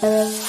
Wednesday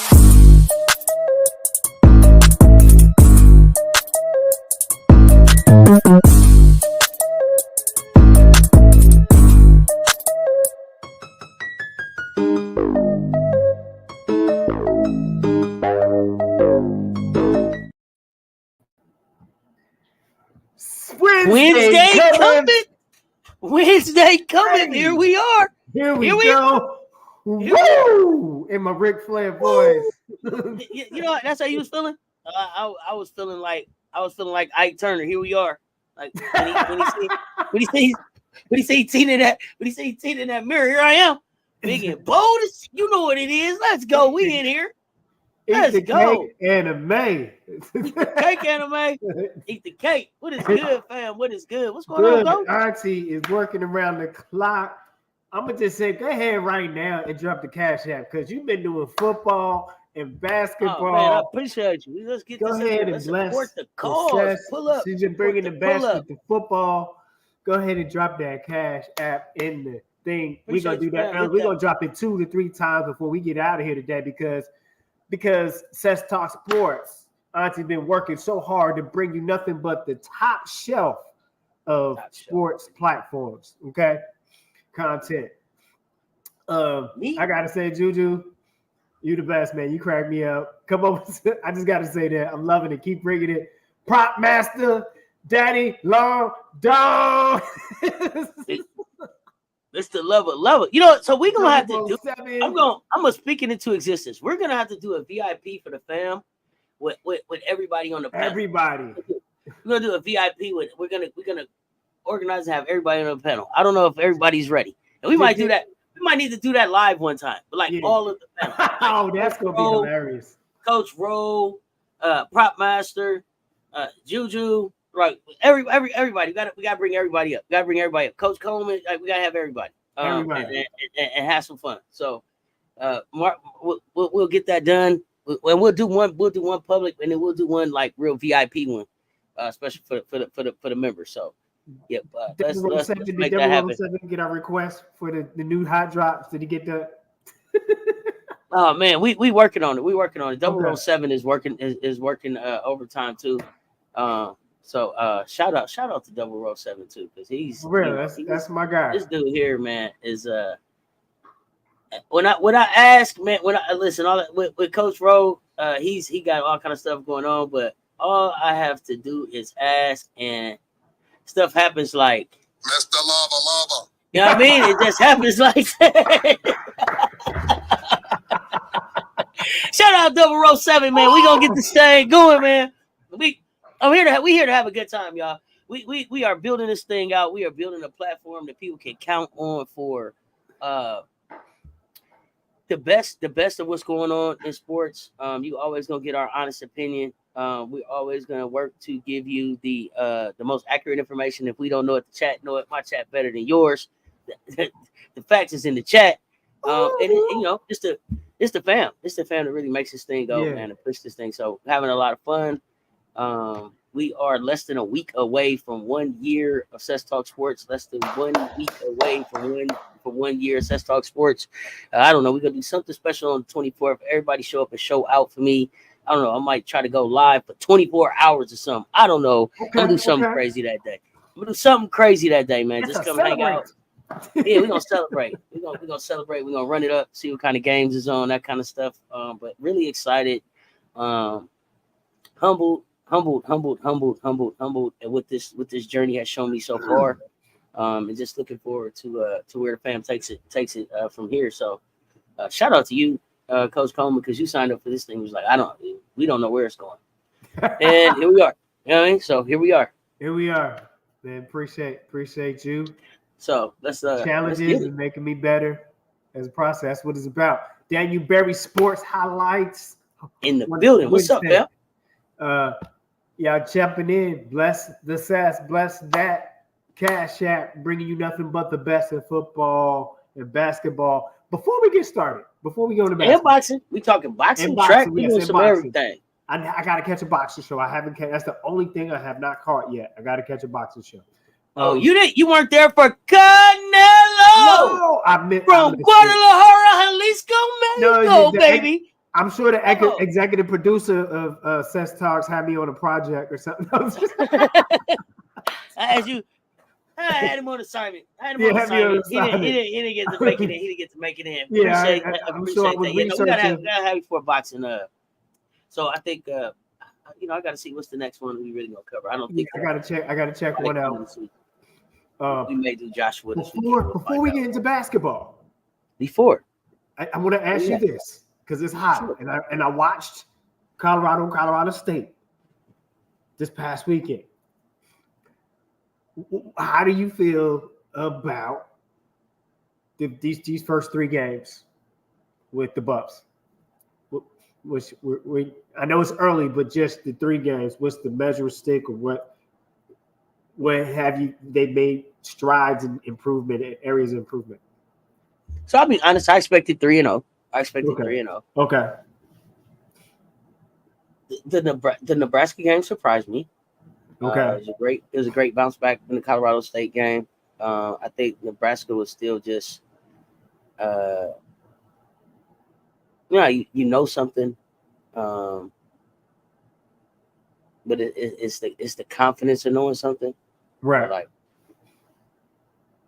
coming. Here we are. Here we go. Woo! In my Ric Flair voice. You know, that's how you was feeling. I was feeling like Ike Turner. Here we are. Like when he say Tina in that mirror. Here I am, big and bold. You know what it is. Let's go. We in here. Let's go. Anime. Eat the cake, anime. Eat the cake. What is good, fam? What is good? What's going on, bro? Auntie is working around the clock. I'm gonna just say, go ahead right now and drop the Cash App because you've been doing football and basketball. Oh, man, I appreciate you. Let's get go this ahead in. and bless support the cause. Pull up. She's been bringing the basket to football. Go ahead and drop that Cash App in the thing. We're gonna do that. We're gonna drop it 2 to 3 times before we get out of here today because Seth Talk Sports, Auntie's been working so hard to bring you nothing but the top shelf of sports platforms. Okay, content. I gotta say, Juju, you the best, man. You crack me up. Come on, I just gotta say that I'm loving it. Keep bringing it. Prop master, Daddy Long Dog. It's the level. You know, so we're gonna have to do. I'm gonna speak it into existence. We're gonna have to do a VIP for the fam with everybody on the panel. Everybody. We're gonna do a VIP with. We're gonna organize and have everybody on the panel. I don't know if everybody's ready, and we might do that. We might need to do that live one time, but all of the panel. Oh, that's gonna be hilarious. Coach Rowe, Prop Master, Juju. Right, everybody. We gotta bring everybody up. Coach Coleman, we gotta have everybody. And have some fun. So, Mark, we'll get that done. And we'll do one public, and then we'll do one like real VIP one, especially for the members. So, yeah. Let's make that happen. Get our request for the new hot drops. Did he get that? Oh man, we working on it. 007 is working overtime too. So shout out to 007 too, because he's real. That's my guy. This dude here, man, is when I ask, man, when I listen all that with Coach Rowe, he got all kind of stuff going on, but all I have to do is ask, and stuff happens like Mr. Lava. You know what I mean? It just happens like that. Shout out 007, man. We gonna get this thing going, man. We here to have a good time, y'all. We are building this thing out. We are building a platform that people can count on for the best of what's going on in sports. You always gonna get our honest opinion. We're always gonna work to give you the most accurate information. If we don't know it, the chat know it. My chat better than yours. The facts is in the chat. It's the fam. It's the fam that really makes this thing go, man, and push this thing. So having a lot of fun. We are less than a week away from 1 year of Seth Talk Sports. Less than 1 week away from 1 year of Seth Talk Sports. I don't know. We're gonna do something special on the 24th. Everybody show up and show out for me. I don't know. I might try to go live for 24 hours or something. I don't know. I'm gonna do something crazy that day. Man. Just come hang out. Yeah, we're gonna celebrate. We're gonna celebrate. We're gonna run it up, see what kind of games is on, that kind of stuff. But really excited. Humbled with this journey has shown me so far, and just looking forward to where the fam takes it from here. So, shout out to you, Coach Coleman, because you signed up for this thing. It was like we don't know where it's going, and here we are. You know what I mean? So here we are. Man. Appreciate you. So let's challenges and making me better as a process. That's what it's about. Daniel Berry Sports Highlights in the building. What's up, man? Y'all jumping in. Bless the sass. Bless that. Cash App bringing you nothing but the best in football and basketball. Before we get started, before we go to basketball, and boxing, we talking boxing, track, we doing some everything. I got to catch a boxing show. I haven't. That's the only thing I have not caught yet. I got to catch a boxing show. You didn't? You weren't there for Canelo? No, from Guadalajara, Jalisco, Mexico, baby. I'm sure the executive producer of Sex Talks had me on a project or something. I had him on assignment. He didn't get to make it in. He didn't get to make it in. Yeah, I'm sure I was researching. We gotta have you for a boxing. So I think I got to see what's the next one we really gonna cover. I don't think I gotta check one out. We may do Joshua this before we get into basketball. Before I want to ask you this because it's hot, and I watched Colorado State this past weekend. How do you feel about these first 3 games with the Buffs? Which I know it's early, but just the 3 games. What's the measure stick, or what have you? They made strides in improvement, areas of improvement. So I'll be honest. I expected 3-0. I expected 3-0. Okay. The Nebraska game surprised me. Okay. It was a great bounce back in the Colorado State game. I think Nebraska was still just, you know something, but it's the confidence of knowing something, right? Like,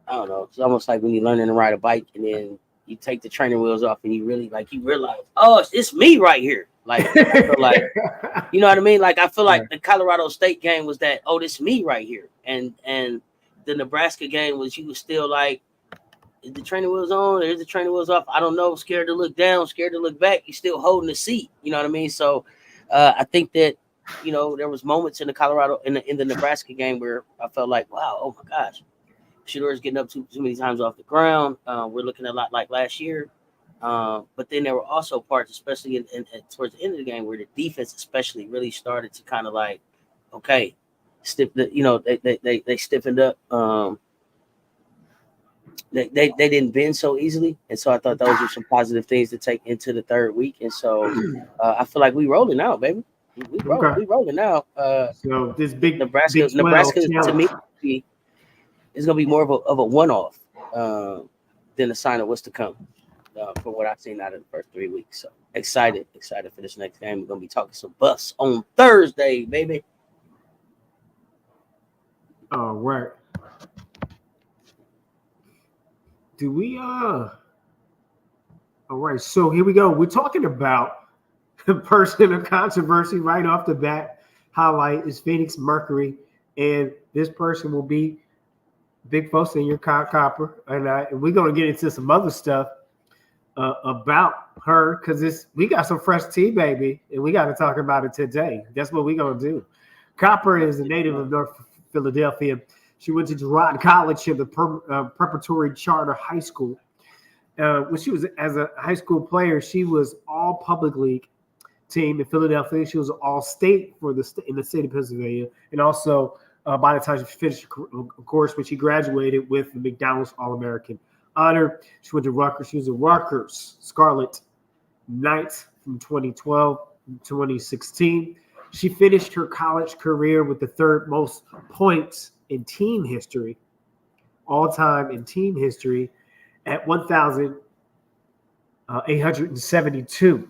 I don't know. It's almost like when you're learning to ride a bike and then you take the training wheels off and you realize, oh, it's me right here. Like, I feel like, you know what I mean? Like, I feel like the Colorado State game was that, oh, this me right here. And the Nebraska game was, you was still like, is the training wheels on? Or is the training wheels off? I don't know. Scared to look down, scared to look back. You're still holding the seat. You know what I mean? So I think that, there was moments in the Colorado, in the Nebraska game where I felt like, wow, oh my gosh, Shador's getting up too many times off the ground. We're looking a lot like last year. But then there were also parts, especially in towards the end of the game, where the defense especially really started to kind of like, okay, they stiffened up. They didn't bend so easily, and so I thought those were some positive things to take into the third week. And so I feel like we rolling out, baby. We rolling out. So this big Nebraska to me is going to be more of a one-off than a sign of what's to come. From what I've seen out of the first 3 weeks. So excited for this next game. We're going to be talking some Buffs on Thursday, baby. All right. Do we all right, so here we go. We're talking about the person of controversy right off the bat. Highlight is Phoenix Mercury, and this person will be Big Folks Senior Copper, and we're going to get into some other stuff about her because we got some fresh tea, baby, and we got to talk about it today. That's what we're going to do. Copper is a native of North Philadelphia. She went to Girard College in the preparatory charter high school. When she was as a high school player, she was all public league team in Philadelphia. She was all state in the state of Pennsylvania, and also by the time she finished, of course, when she graduated with the McDonald's All-American honor. She went to Rutgers. She was a Rutgers Scarlet Knight from 2012 to 2016. She finished her college career with the 3rd most points in team history, all time in team history, at 1,872.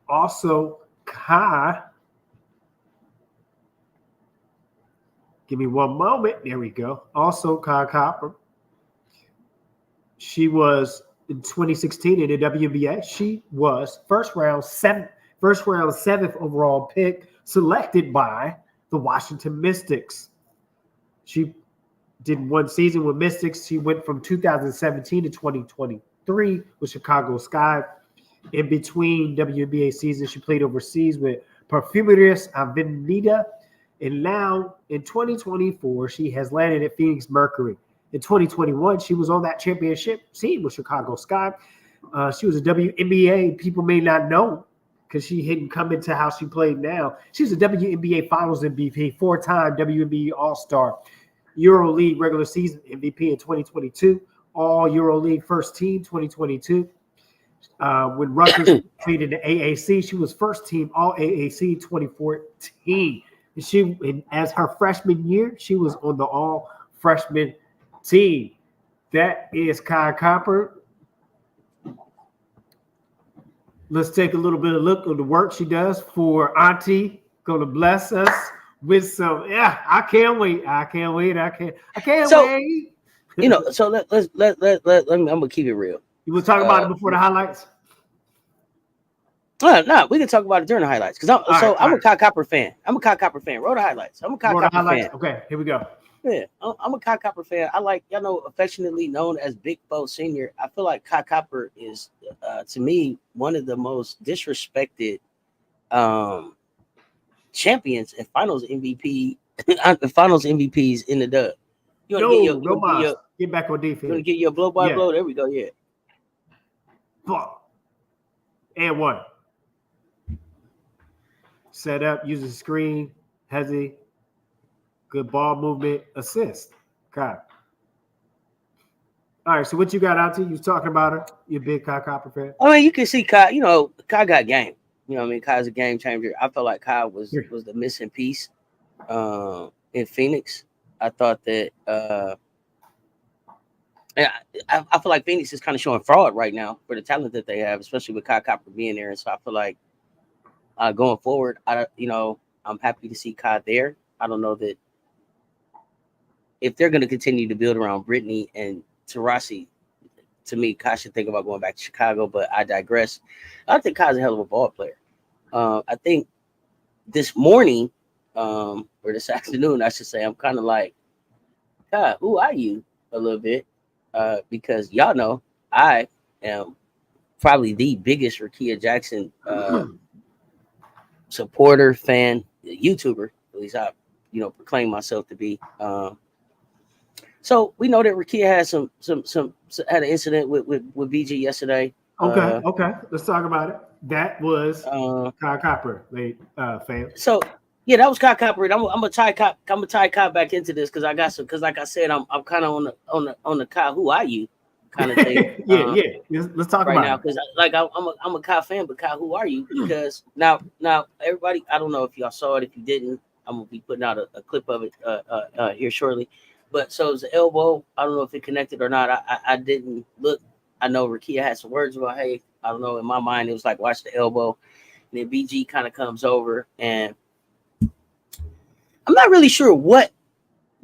Also, Kai. Give me one moment. There we go. Also, Kai Copper. She was in 2016 in the WNBA. She was first round 7th overall pick, selected by the Washington Mystics. She did 1 season with Mystics. She went from 2017 to 2023 with Chicago Sky. In between WNBA seasons, she played overseas with Perfumeries Avenida. And now in 2024, she has landed at Phoenix Mercury. In 2021, she was on that championship team with Chicago Sky. She was a WNBA. People may not know because she hadn't come into how she played now. She was a WNBA Finals MVP, 4-time WNBA All-Star, EuroLeague regular season MVP in 2022, All EuroLeague first team 2022. When Rutgers played in the AAC, she was first team All AAC 2014. And as her freshman year, she was on the All Freshman team. That is Kai Copper. let's take a little bit of look at the work she does for Auntie. Gonna bless us with some. Yeah, I can't wait. I can't wait. I can't wait. So let me. I'm gonna keep it real. You was talking about it before the highlights. No, we can talk about it during the highlights because I'm a Kai Copper fan. I'm a Kai Copper fan. Roll the highlights. I'm a Kai Copper fan. Okay, here we go. Yeah, I'm a Kai Copper fan. I like, affectionately known as Big Bo Senior. I feel like Kai Copper is, to me, one of the most disrespected champions and Finals MVP, Finals MVPs in the dub. You want to get back on defense. You want to get your blow by blow? There we go. Yeah. And one. Set up, uses the screen, has a good ball movement, assist. Okay. All right, so what you got out to? You was talking about her? You a big Kai Copper fan? I mean, you can see Kai, Kai got game. You know what I mean? Kai's a game changer. I felt like Kai was the missing piece in Phoenix. I thought that I feel like Phoenix is kind of showing fraud right now for the talent that they have, especially with Kai Copper being there. And so I feel like going forward, I'm happy to see Kai there. I don't know that if they're going to continue to build around Brittany and Taurasi, to me, Kai should think about going back to Chicago, but I digress. I think Kai's a hell of a ball player. I think this morning, or this afternoon, I should say, I'm kind of like, Kai, who are you? A little bit, because y'all know I am probably the biggest Rickea Jackson supporter, fan, YouTuber. At least I, proclaim myself to be. So we know that Rickea had had an incident with BG yesterday. Okay. Let's talk about it. That was Kai Copper, fan. So yeah, that was Kai Copper. I'm gonna tie Kai back into this because like I said, I'm kind of on the Kai, who are you kind of thing. Yeah. Let's talk right about now it. because I'm a Kai fan, but Kai, who are you? Because now everybody, I don't know if y'all saw it. If you didn't, I'm gonna be putting out a clip of it here shortly. But so it was the elbow. I don't know if it connected or not. I didn't look. I know Rickea had some words about, hey, I don't know. In my mind, it was like, watch the elbow. And then BG kind of comes over. And I'm not really sure what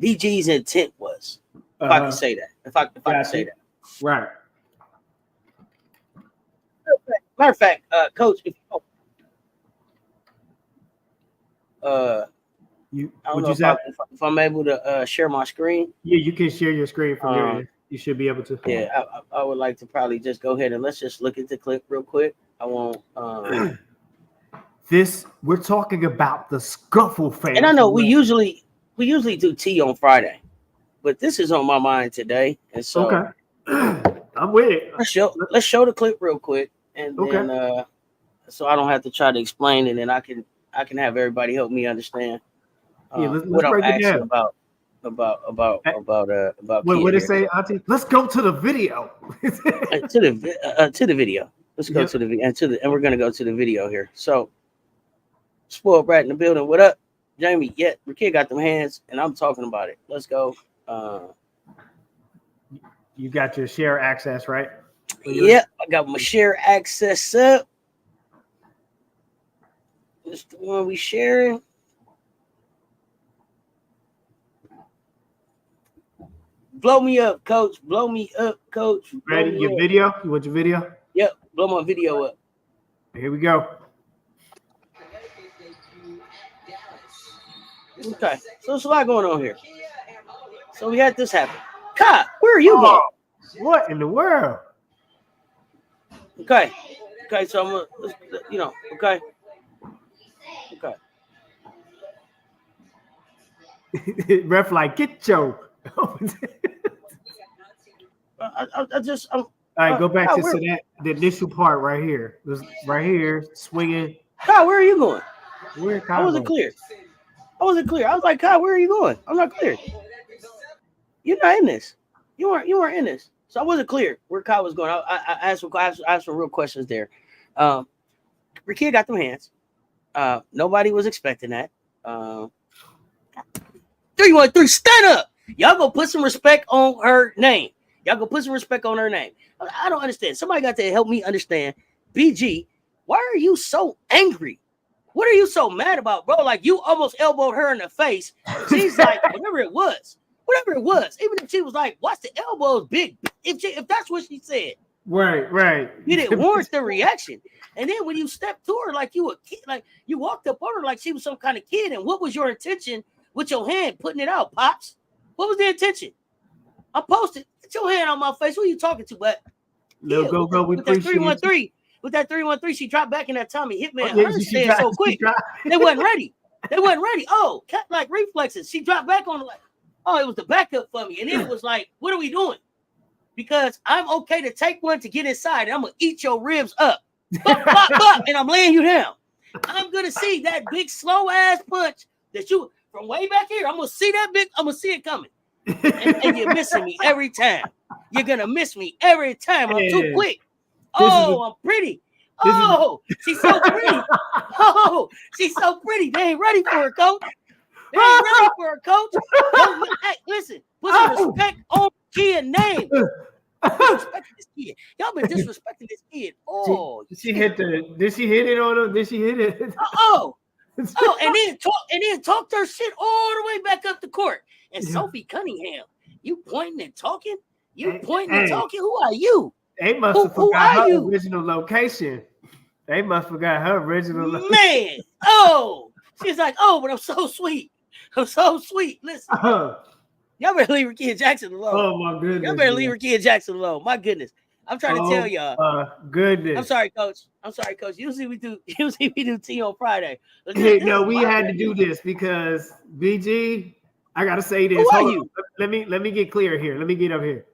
BG's intent was. If I can say that. If I can say that. Right. Matter of fact, Coach, if if I'm able to share my screen. Yeah, you can share your screen from here. You should be able to. Yeah, I would like to probably just go ahead and let's just look at the clip real quick. I won't. We're talking about the scuffle fan. And I know we usually do tea on Friday, but this is on my mind today, and so okay, I'm with it. Let's show the clip real quick, and then so I don't have to try to explain it, and I can have everybody help me understand. Let's what I'm break it asking down. about. What did it say, Auntie? Let's go to the video. to the video. Let's go to the video and we're gonna go to the video here. So, spoiled brat in the building. What up, Jamie? Yeah, Rickea got them hands, and I'm talking about it. Let's go. You got your share access, right? Yeah, I got my share access up. This the one we sharing. Blow me up, Coach. Blow me up, Coach. Ready? Your video? You want your video? Yep. Blow my video up. Here we go. Okay. So there's a lot going on here. So we had this happen. Kai, where are you going? What in the world? Okay. So I'm gonna, okay. Ref like, get your. All right, go back to the initial part right here. This right here, swinging. Kai, where are you going? Where Kai I wasn't clear. I was like, Kai, where are you going? I'm not clear. You're not in this. You weren't in this. So I wasn't clear where Kai was going. I asked some real questions there. Rickea got them hands. Nobody was expecting that. 3, 1, 3, stand up. Y'all go put some respect on her name. I don't understand. Somebody got to help me understand. BG why are you so angry? What are you so mad about, bro? Like, you almost elbowed her in the face. She's like, whatever it was. Even if she was like, watch the elbows, big. If that's what she said. Right. You didn't warrant the reaction. And then when you stepped to her like you a kid, like you walked up on her like she was some kind of kid. And what was your intention with your hand putting it out, Pops? What was the intention? I posted. Get your hand on my face. Who are you talking to? But yeah, go. We with that 313. With that 313, she dropped back in that Tommy Hitman. Her stayed so quick. They wasn't ready. Oh, like reflexes. She dropped back on like, oh, it was the backup for me. And then it was like, what are we doing? Because I'm okay to take one to get inside, and I'm gonna eat your ribs up. And I'm laying you down. I'm gonna see that big slow ass punch that you from way back here. I'm gonna see that big. I'm gonna see it coming. And you're missing me every time. You're gonna miss me every time. I'm too quick. Oh, I'm pretty. Oh, she's so pretty. Oh, she's so pretty. They ain't ready for her, coach. They ain't ready for her, coach. Hey, listen, put some respect on kid name. Disrespecting this kid. Y'all been disrespecting this kid. Oh, did she hit it on him? Did she hit it? And then talked her shit all the way back up the court. And Sophie Cunningham, you pointing and talking? You pointing and talking? Who are you? They must have forgot her original location. They must forgot her original location. Man, oh, she's like, oh, but I'm so sweet. Listen, y'all better leave Rickea Jackson alone. Oh my goodness, y'all better leave Rickea Jackson alone. My goodness, I'm trying to tell y'all. Goodness, I'm sorry, coach. Usually we do tea on Friday. No, we had to do this because BG. I gotta say this. Who are you? Let me get clear here. Let me get up here.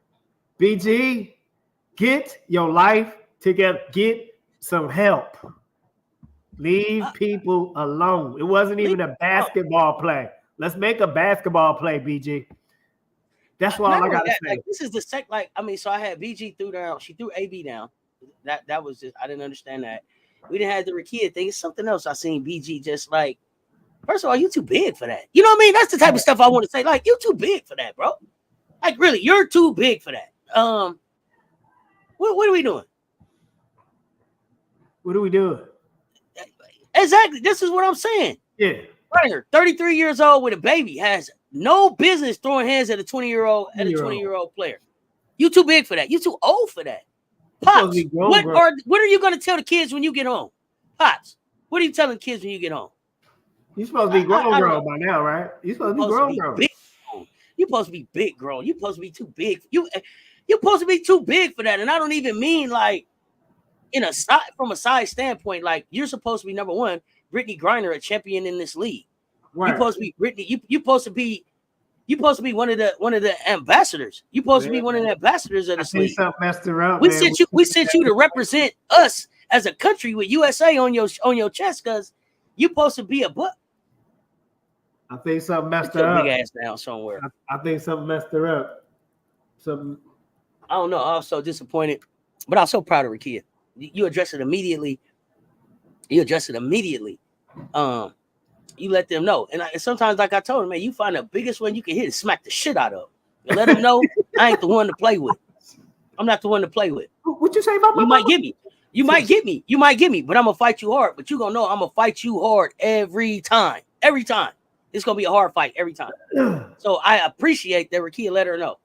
BG. Get your life together. Get some help. Leave people alone. It wasn't even a basketball play. Let's make a basketball play, BG. That's all I gotta say. Like, this is the sec. Like, I mean, so I had BG threw down. She threw AB down. That was just, I didn't understand that. We didn't have the Rickea thing. It's something else. I seen BG just like, first of all, you too big for that. You know what I mean? That's the type of stuff I want to say. Like, you too big for that, bro. Like, really, you're too big for that. What are we doing? What are we doing? Exactly. This is what I'm saying. Yeah. Right here, 33 years old with a baby, has no business throwing hands at a 20-year-old player. You too big for that. You too old for that. Pops, what are you going to tell the kids when you get home? Pops, what are you telling kids when you get home? You're supposed to be grown by now, right? You're supposed to be grown. You're supposed to be big grown. You're supposed to be too big. You're supposed to be too big for that. And I don't even mean like from a size standpoint. Like, you're supposed to be, number one, Brittany Griner, a champion in this league. Right. You're supposed to be Brittany. You're supposed to be one of the ambassadors. You're supposed to be one of the ambassadors of this league. Messed around, we sent you to represent us as a country with USA on your chest, because you're supposed to be a butt. I think something messed her up. Big ass down somewhere. I think something messed her up. I don't know. I was so disappointed, but I was so proud of Rickea. You addressed it immediately. You let them know. And sometimes, like I told him, man, you find the biggest one you can hit and smack the shit out of. And let them know I ain't the one to play with. I'm not the one to play with. What you say about my You might get me. You might get me, but I'm going to fight you hard. But you're going to know I'm going to fight you hard every time. Every time. It's going to be a hard fight every time. So I appreciate that Rickea let her know.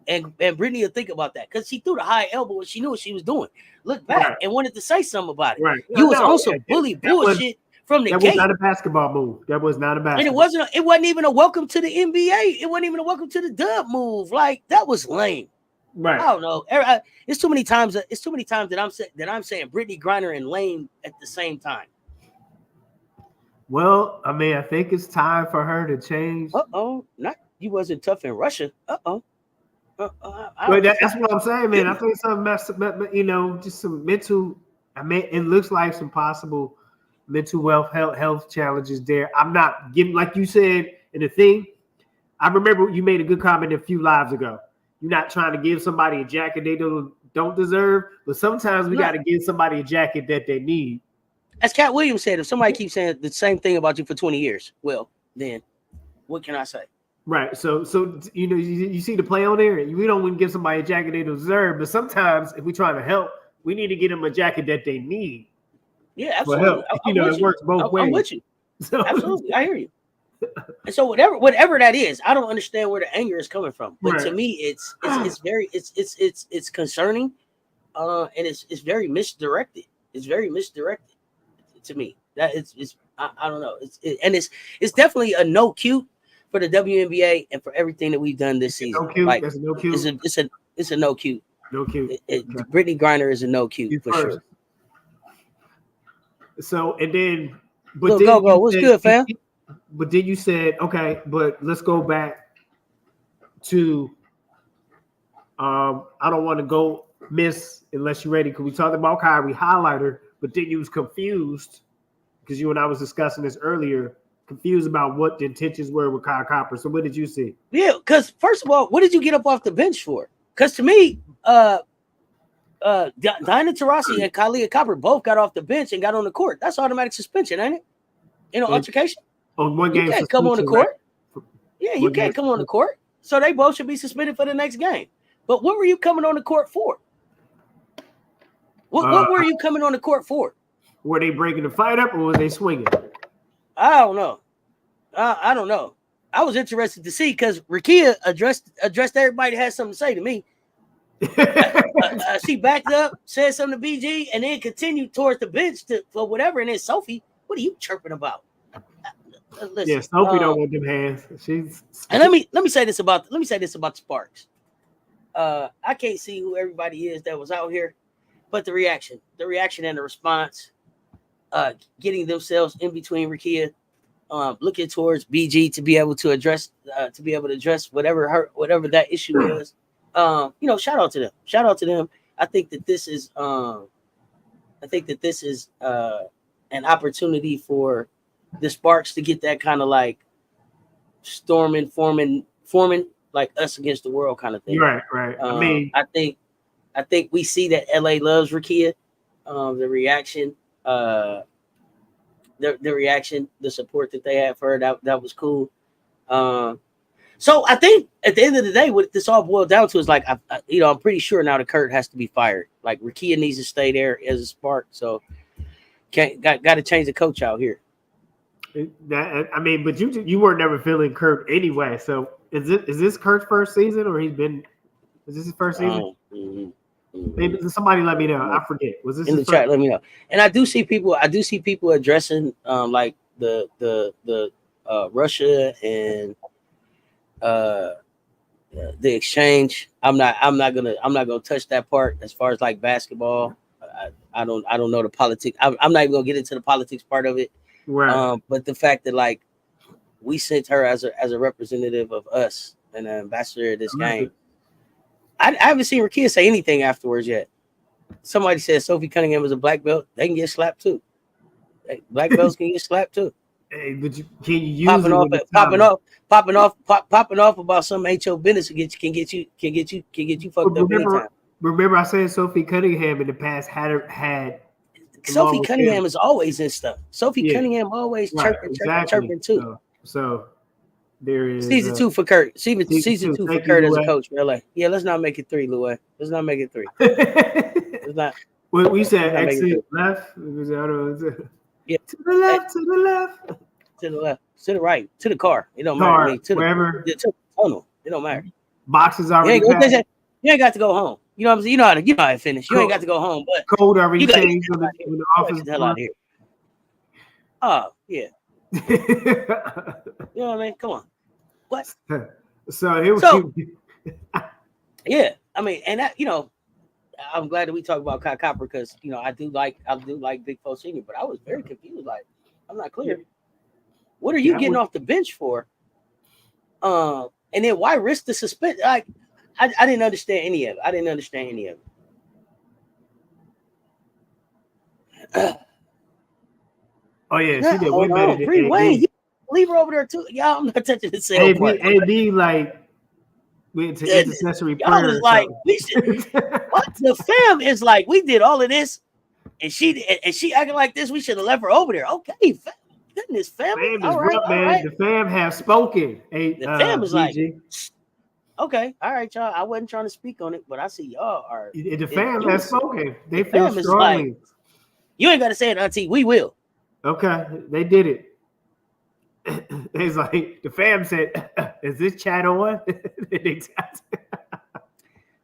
And Brittany will think about that, because she threw the high elbow and she knew what she was doing. Looked back and wanted to say something about it. Right. You was also bully bullshit from the gate. That was not a basketball move. And it wasn't even a welcome to the NBA. It wasn't even a welcome to the dub move. Like, that was lame. Right. I don't know. It's too many times that I'm saying Brittany Griner and lame at the same time. Well, I mean, I think it's time for her to change. Not you wasn't tough in Russia. But that's what I'm saying, man. I think something messed up, just some mental. I mean, it looks like some possible mental health challenges there. I'm not getting, like you said in the thing. I remember you made a good comment a few lives ago. You're not trying to give somebody a jacket they don't deserve, but sometimes we got to give somebody a jacket that they need. As Cat Williams said, if somebody keeps saying the same thing about you for 20 years, well, then what can I say? Right. So you see the play on there. We don't want to give somebody a jacket they deserve, but sometimes if we're trying to help, we need to get them a jacket that they need. Yeah, absolutely. It works both ways. I'm with you. So, absolutely, I hear you. And so whatever that is, I don't understand where the anger is coming from. But to me, it's concerning, and it's very misdirected. It's very misdirected to me. That I don't know. It's definitely a no cute for the WNBA and for everything that we've done this season. No cute. Like, that's a no cute. It's a no cute. No cute. Brittany Griner is a no cute for sure. So and then, but go. What's good, fam? But then you said, okay, but let's go back to. I don't want to go miss unless you're ready because we talked about Kyrie highlighter, but then you was confused because you and I was discussing this earlier. Confused about what the intentions were with Kyle Copper. So what did you see? Yeah, because first of all, what did you get up off the bench for? Because to me, Diana Taurasi and Kylie Copper both got off the bench and got on the court. That's automatic suspension, ain't it? Altercation. On one game, you can't come on the court. Right? Yeah, you can't come on the court. So they both should be suspended for the next game. But what were you coming on the court for? What were you coming on the court for? Were they breaking the fight up or were they swinging? I don't know. I don't know. I was interested to see because Rikia addressed everybody that had something to say to me. She backed up, said something to BG, and then continued towards the bench for whatever. And then Sophie, what are you chirping about? Listen, yeah, Sophie don't want them hands. And let me say this about the Sparks. I can't see who everybody is that was out here, but the reaction and the response, getting themselves in between Rikia, looking towards BG to be able to address whatever that issue is. Shout out to them. I think that this is an opportunity for the Sparks to get that kind of like forming like us against the world kind of thing. Right. I think we see that LA loves Rikia. The reaction, the reaction, the support that they had for her, that was cool. So I think at the end of the day, what this all boiled down to is like, I'm pretty sure now that Kurt has to be fired. Like Rikia needs to stay there as a Spark. So got to change the coach out here. But you were never feeling Kurt anyway. So is this Kurt's first season or is this his first season? Maybe somebody let me know. I forget. Was this in the chat? Let me know. And I do see people addressing like the Russia and the exchange. I'm not gonna touch that part as far as like basketball. I don't know the politics. I'm not even gonna get into the politics part of it. Right. But the fact that like we sent her as a representative of us and an ambassador of this game. I haven't seen Rikia say anything afterwards yet. Somebody said Sophie Cunningham is a black belt. They can get slapped too. Black belts can get slapped too. Hey, but can you use popping off about some HO business can get you fucked up anytime. Remember, I said Sophie Cunningham in the past had Sophie Cunningham is always in stuff. Sophie Cunningham always chirping too. So there is season 2 for Kurt. Season 2 for Kurt as a coach for LA. Yeah, let's not make it 3, Louis. Let's not make it 3. Let's not. Well, we said exit left. Yeah. To the left. To the left. To the right. To the car. It don't matter. To wherever. To the tunnel. It don't matter. Boxes already. You ain't got to go home. You know what I'm saying? You know how to finish. You ain't got to go home, but code already changed when the office. Get the hell out of here. Oh yeah. You know what I mean? Come on. What? So yeah. I mean, and that, I'm glad that we talk about Kyle Copper because I do like Big Foe Senior, but I was very confused. Like, I'm not clear. What are you getting off the bench for? And then why risk the suspension? Like, I didn't understand any of it. Oh yeah, she did way better than Wayne, leave her over there too. Y'all, I'm not touching the same part. AD like went to intercessory prayer. I was like, we should. What the fam is like? We did all of this, and she acting like this. We should have left her over there. Okay, goodness, family. Fam is right, man. Right. The fam have spoken. The fam is like, okay, all right, y'all. I wasn't trying to speak on it, but I see y'all are. The fam has spoken. They feel strongly. You ain't got to say it, Auntie. We will. Okay, they did it. It's like the fam said, "Is this chat on?"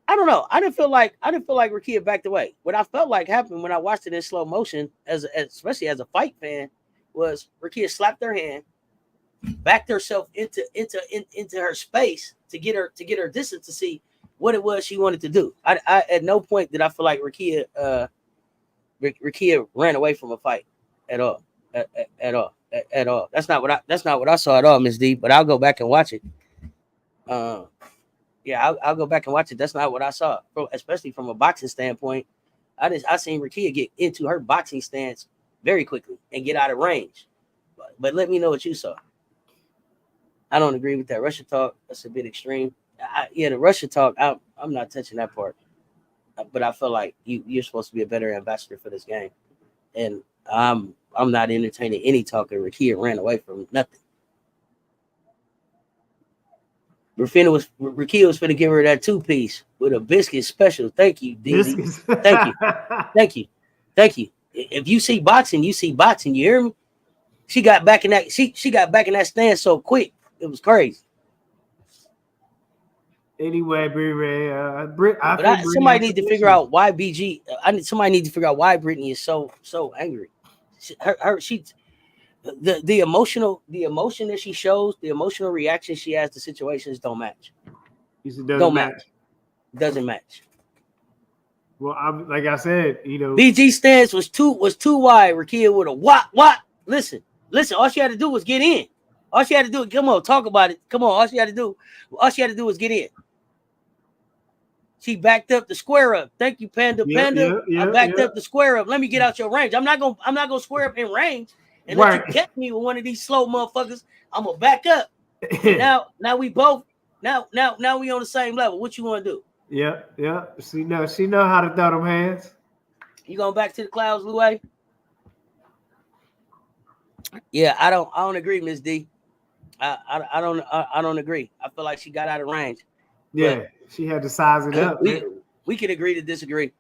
I don't know. I didn't feel like Rakia backed away. What I felt like happened when I watched it in slow motion, especially as a fight fan, was Rakia slapped her hand, backed herself into her space to get her distance to see what it was she wanted to do. I at no point did I feel like Rakia ran away from a fight at all. At all. That's not what I saw at all, Miss D. But I'll go back and watch it. Yeah, I'll go back and watch it. That's not what I saw, especially from a boxing standpoint. I seen Rakia get into her boxing stance very quickly and get out of range. But let me know what you saw. I don't agree with that Russia talk. That's a bit extreme. The Russia talk. I'm not touching that part. But I feel like you're supposed to be a better ambassador for this game, and I'm not entertaining any talk. And Rakia ran away from nothing. Rakia was finna give her that 2-piece with a biscuit special. Thank you, DZ. Thank you. If you see boxing, you see boxing. You hear me? She got back in that. She got back in that stance so quick. It was crazy. Anyway, somebody need to figure out why BG. Somebody need to figure out why Brittany is so angry. The emotion that she shows, the emotional reaction she has to situations don't match. Don't match. Doesn't match. Well, like I said, BG stance was too wide. Rakia would have what? Listen. All she had to do was get in. All she had to do, come on, talk about it. Come on, all she had to do was get in. She backed up the square up. Thank you, Panda. I backed up the square up. Let me get out your range. I'm not gonna square up in range and let you catch me with one of these slow motherfuckers. I'm gonna back up. now we both now we on the same level. What you want to do? Yeah. She know how to throw them hands. You going back to the clouds, Louis? Yeah, I don't agree, Miss D. I don't agree. I feel like she got out of range. Yeah, she had to size it up. We can agree to disagree.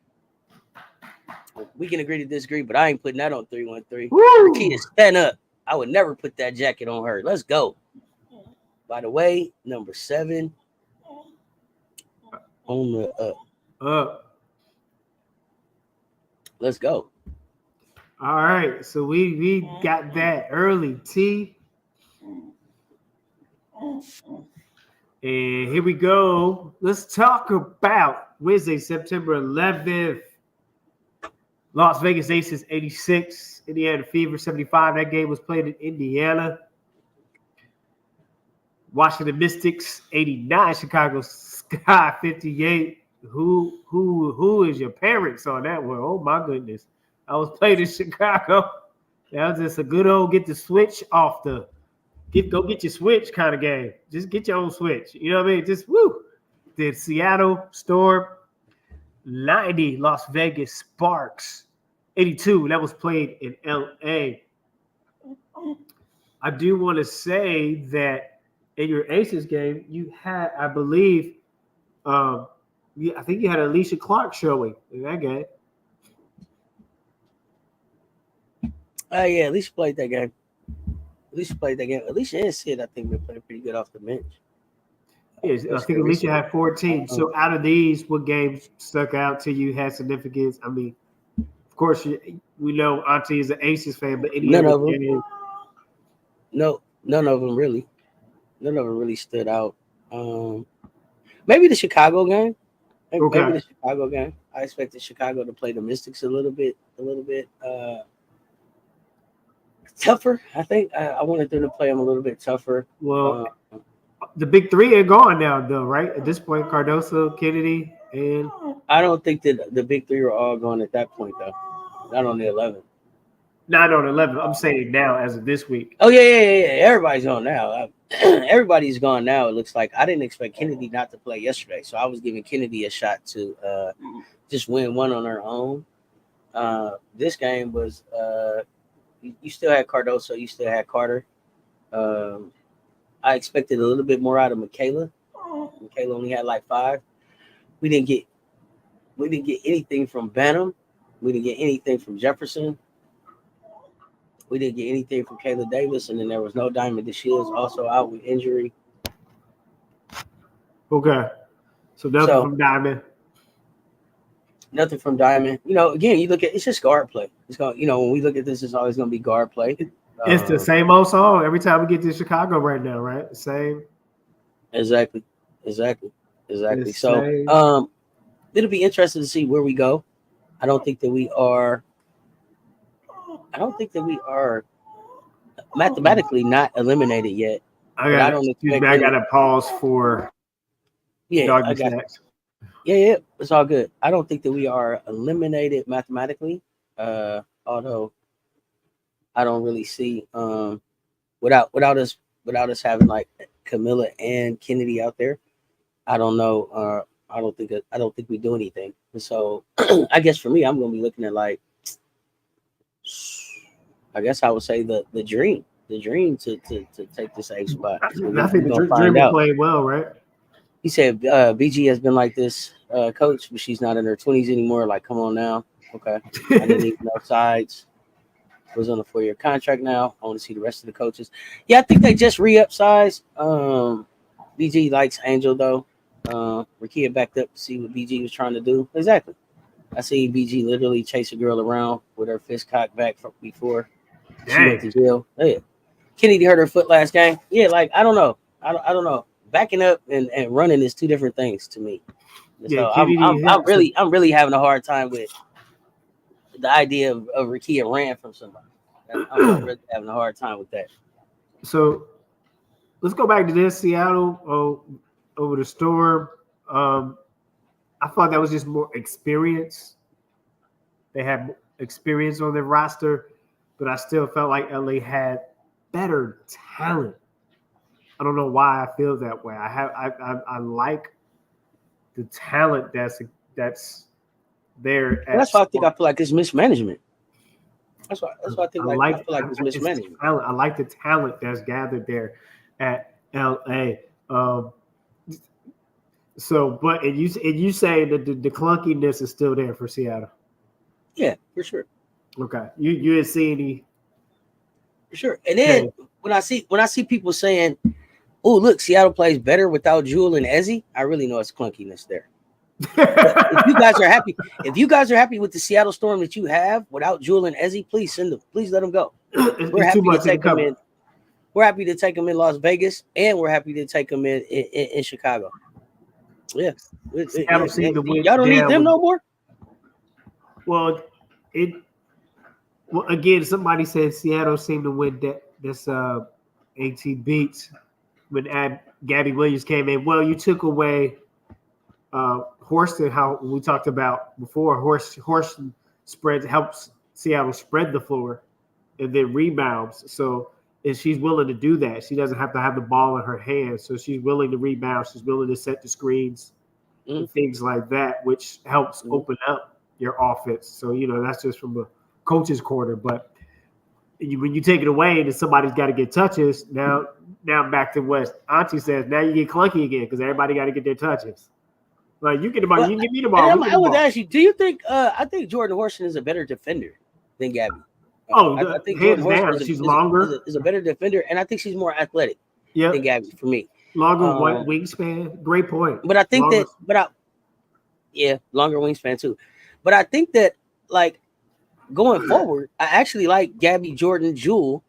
But I ain't putting that on 313. Rakia, stand up. I would never put that jacket on her. Let's go. By the way, number 7 on the up. Let's go. All right, so we got that early T. And here we go. Let's talk about Wednesday, September 11th. Las Vegas Aces 86, Indiana Fever 75. That game was played in Indiana. Washington Mystics 89, Chicago Sky 58. Who is your parents on that one? Oh my goodness. I was playing in Chicago. That was just a good old get the switch off the go get your switch kind of game. Just get your own switch. You know what I mean? Just woo. The Seattle Storm 90, Las Vegas Sparks 82. That was played in LA. I do want to say that in your Aces game, you had, I believe, I think you had Alicia Clark showing in that game. Yeah, Alicia played that game. Alicia and Sid, I think, been playing pretty good off the bench. Yes, I think Alicia had 14. So out of these, what games stuck out to you, had significance? I mean, of course, we know Auntie is an Aces fan, but any other game? No, none of them really. None of them really stood out. Maybe the Chicago game. Maybe the Chicago game. I expected Chicago to play the Mystics a little bit tougher. I think I wanted them to play them a little bit tougher. Well, the big three are gone now, though, right? At this point, Cardoso, Kennedy, and I don't think that the big three are all gone at that point, though. Not on the 11th. Not on 11. I'm saying now, as of this week. Oh yeah. Everybody's gone now. Everybody's gone now. It looks like I didn't expect Kennedy not to play yesterday, so I was giving Kennedy a shot to just win one on her own. This game was you still had Cardoso, you still had Carter. I expected a little bit more out of Michaela. Michaela only had like 5. We didn't get anything from Bantam. We didn't get anything from Jefferson. We didn't get anything from Kayla Davis, and then there was no Diamond DeShields also out with injury. Okay. So nothing from Diamond. Nothing from Diamond. Again, you look at it's just guard play. It's going. When we look at this, it's always going to be guard play. It's the same old song every time we get to Chicago right now, right? Same. Exactly. So, it'll be interesting to see where we go. I don't think that we are mathematically not eliminated yet. I gotta pause for doggy snacks. Yeah, it's all good. I don't think that we are eliminated mathematically. Although I don't really see without us having like Camilla and Kennedy out there. I don't know. I don't think we do anything. And so I guess for me, I'm going to be looking at like, I guess I would say the dream to take this A spot. I think the dream will play well, right? He said BG has been like this coach, but she's not in her 20s anymore. Like, come on now. Okay. I didn't even know sides. Was on a 4-year contract now. I want to see the rest of the coaches. Yeah, I think they just re-up size. BG likes Angel though. Rakia backed up to see what BG was trying to do. Exactly. I see BG literally chase a girl around with her fist cocked back from before she went to jail. Oh, yeah. Kennedy hurt her foot last game. Yeah, like I don't know. I don't know. Backing up and running is two different things to me. So I'm really having a hard time with the idea of Rakia ran from somebody. I'm really having a hard time with that. So let's go back to this Seattle over the Storm. I thought that was just more experience. They had experience on their roster, but I still felt like LA had better talent. I don't know why I feel that way. I like the talent that's there. That's why I feel like it's mismanagement. That's why I feel like it's mismanagement. I like the talent that's gathered there at LA. But you say that the clunkiness is still there for Seattle. Yeah, for sure. Okay, you didn't see any. For sure. And then when I see people saying, "Oh, look, Seattle plays better without Jewel and Ezzy," I really know it's clunkiness there. If you guys are happy with the Seattle Storm that you have without Jewel and Ezzy, please let them go. We're happy to take them in. We're happy to take them in Las Vegas, and we're happy to take them in Chicago. Yeah, y'all don't need them no more. Well, again, somebody said Seattle seemed to win this 18 beats when Gabby Williams came in. Well, you took away Horston, how we talked about before. Horston helps Seattle spread the floor and then rebounds. So if she's willing to do that, she doesn't have to have the ball in her hands. So she's willing to rebound. She's willing to set the screens and things like that, which helps open up your offense. So, that's just from the coach's corner. But when you take it away and somebody's got to get touches, now back to what Auntie says, now you get clunky again because everybody got to get their touches. Like you get the ball, you can give me the ball. I would ask you, do you think I think Jordan Horston is a better defender than Gabby? I think Jordan Horston is longer. Is a better defender, and I think she's more athletic than Gabby for me. Longer wingspan. Great point. But I think longer wingspan too. But I think that like going forward, I actually like Gabby, Jordan, Jewel,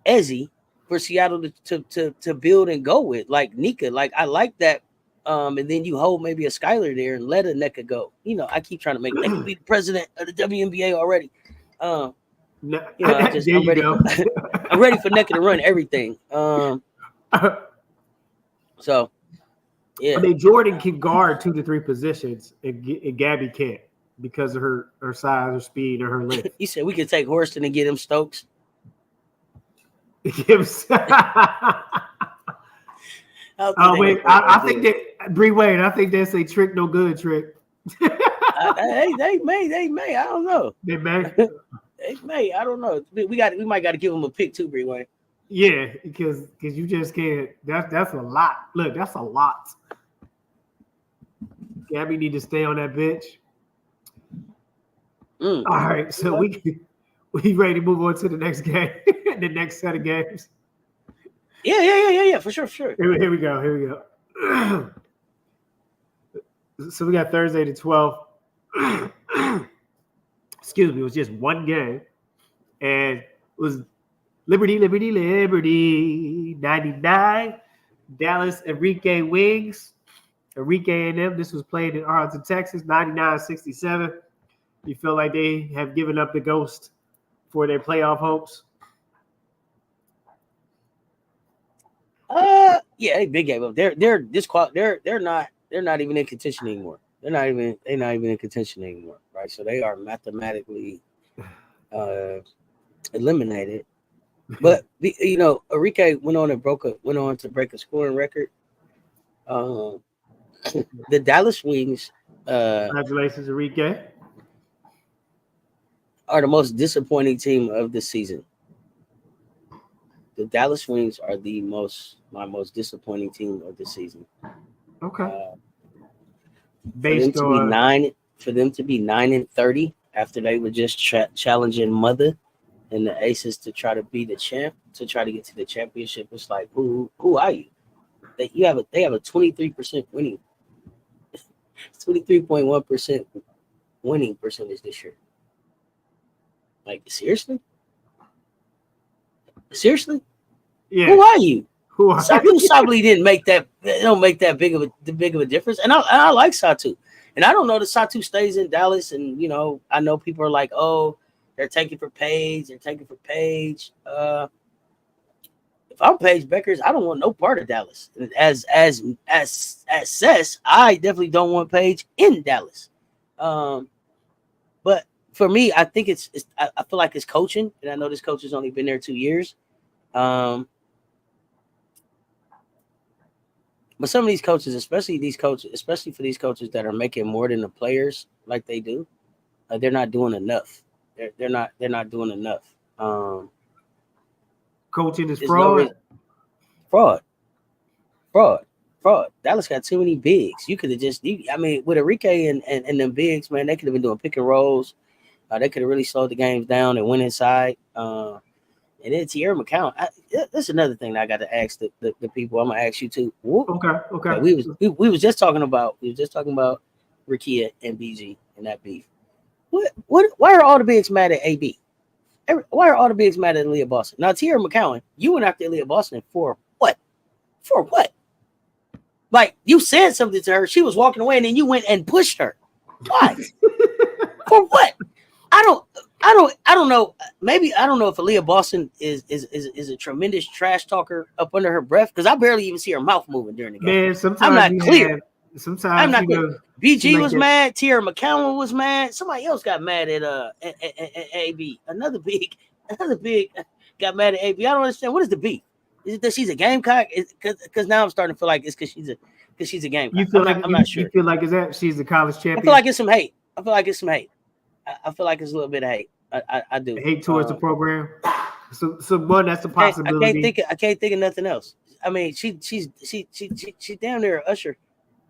Ezzy for Seattle to build and go with. Like Nika, like I like that. And then you hold maybe a Skylar there and let a NECA go. I keep trying to make NECA be the president of the WNBA already. I'm ready for NECA to run everything. So, yeah. I mean, Jordan can guard 2 to 3 positions, and Gabby can't because of her size, her speed, or her length. You said we could take Horston and get him Stokes. I think that Bree Wade. I think that's a trick, no good trick. They may. I don't know. They may. They may. I don't know. We might got to give them a pick too, Bree Wade. Yeah, because you just can't. That's a lot. Look, that's a lot. Gabby need to stay on that bench. All right, so We ready to move on to the next game, the next set of games. Yeah, for sure. Here we go. So we got Thursday the 12th. Excuse me, it was just one game. And it was Liberty, 99. Dallas Enrique Wings. Enrique and them. This was played in Arlington, Texas, 99-67. You feel like they have given up the ghost for their playoff hopes? Yeah, they big gave up. They're not even in contention anymore. They're not even in contention anymore, right? So they are mathematically eliminated. But Enrique went on to break a scoring record. The Dallas Wings, Congratulations, Enrique, are the most disappointing team of the season. The Dallas Wings are my most disappointing team of the season. Okay. For them to be 9-30 after they were just challenging Mother and the Aces to try to be the champ, to try to get to the championship, it's like, who are you? They have a 23% winning, 23.1% winning percentage this year. Like, seriously? Yeah. Who are you? Satu Sabli didn't make that. They don't make that big of a difference. And I like Satu, and I don't know that Satu stays in Dallas. And I know people are like, oh, they're taking for Paige. If I'm Paige Beckers, I don't want no part of Dallas. As Cess, I definitely don't want Paige in Dallas. But for me, I think I feel like it's coaching, and I know this coach has only been there 2 years. But some of these coaches, especially for these coaches that are making more than the players like they do, they're not doing enough. They're not doing enough. Coaching is fraud. Fraud. Dallas got too many bigs. You could have with Enrique and them bigs, man, they could have been doing pick and rolls. They could have really slowed the games down and went inside. And then Tierra McCown. That's another thing that I got to ask the people. I'm gonna ask you too. Okay. We was just talking about Rikia and BG and that beef. Why are all the bigs mad at AB? Why are all the bigs mad at Aaliyah Boston? Now Tierra McCown, you went after Aaliyah Boston for what? For what? Like, you said something to her, she was walking away, and then you went and pushed her. Why? For what? I don't know. Maybe I don't know if Aaliyah Boston is a tremendous trash talker up under her breath, because I barely even see her mouth moving during the game. Man, sometimes I'm not clear. I'm not clear. BG was mad. Tierra McCowan was mad. Somebody else got mad at AB. Another big got mad at AB. I don't understand. What is the beef? Is it that she's a Gamecock? Because now I'm starting to feel like it's because she's a Gamecock. I'm not sure. You feel like she's the college champion? I feel like it's some hate. I feel like it's a little bit of hate. I do. Hate towards the program. So one, that's a possibility. I can't think of nothing else. I mean, she's down there usher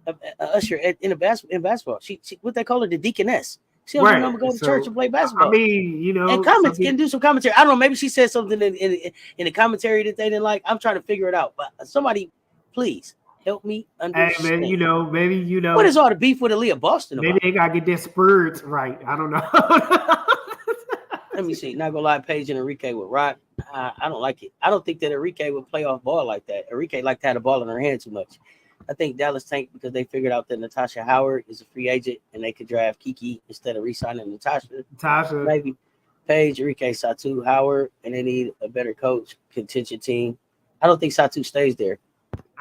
in basketball. She what they call her, the deaconess. She don't remember go to church and play basketball. I mean, and comments can do some commentary. I don't know. Maybe she said something in the commentary that they didn't like. I'm trying to figure it out. But somebody, please help me understand. Hey man, maybe what is all the beef with Aaliyah Boston about? Maybe they gotta get their spurs right. I don't know. Let me see. Not gonna lie, Paige and Enrique would rock. I don't like it. I don't think that Enrique would play off ball like that. Enrique liked to have the ball in her hand too much. I think Dallas tanked because they figured out that Natasha Howard is a free agent and they could draft Kiki instead of re-signing Natasha. Maybe Paige, Enrique, Satu, Howard, and they need a better coach, contention team. I don't think Satu stays there.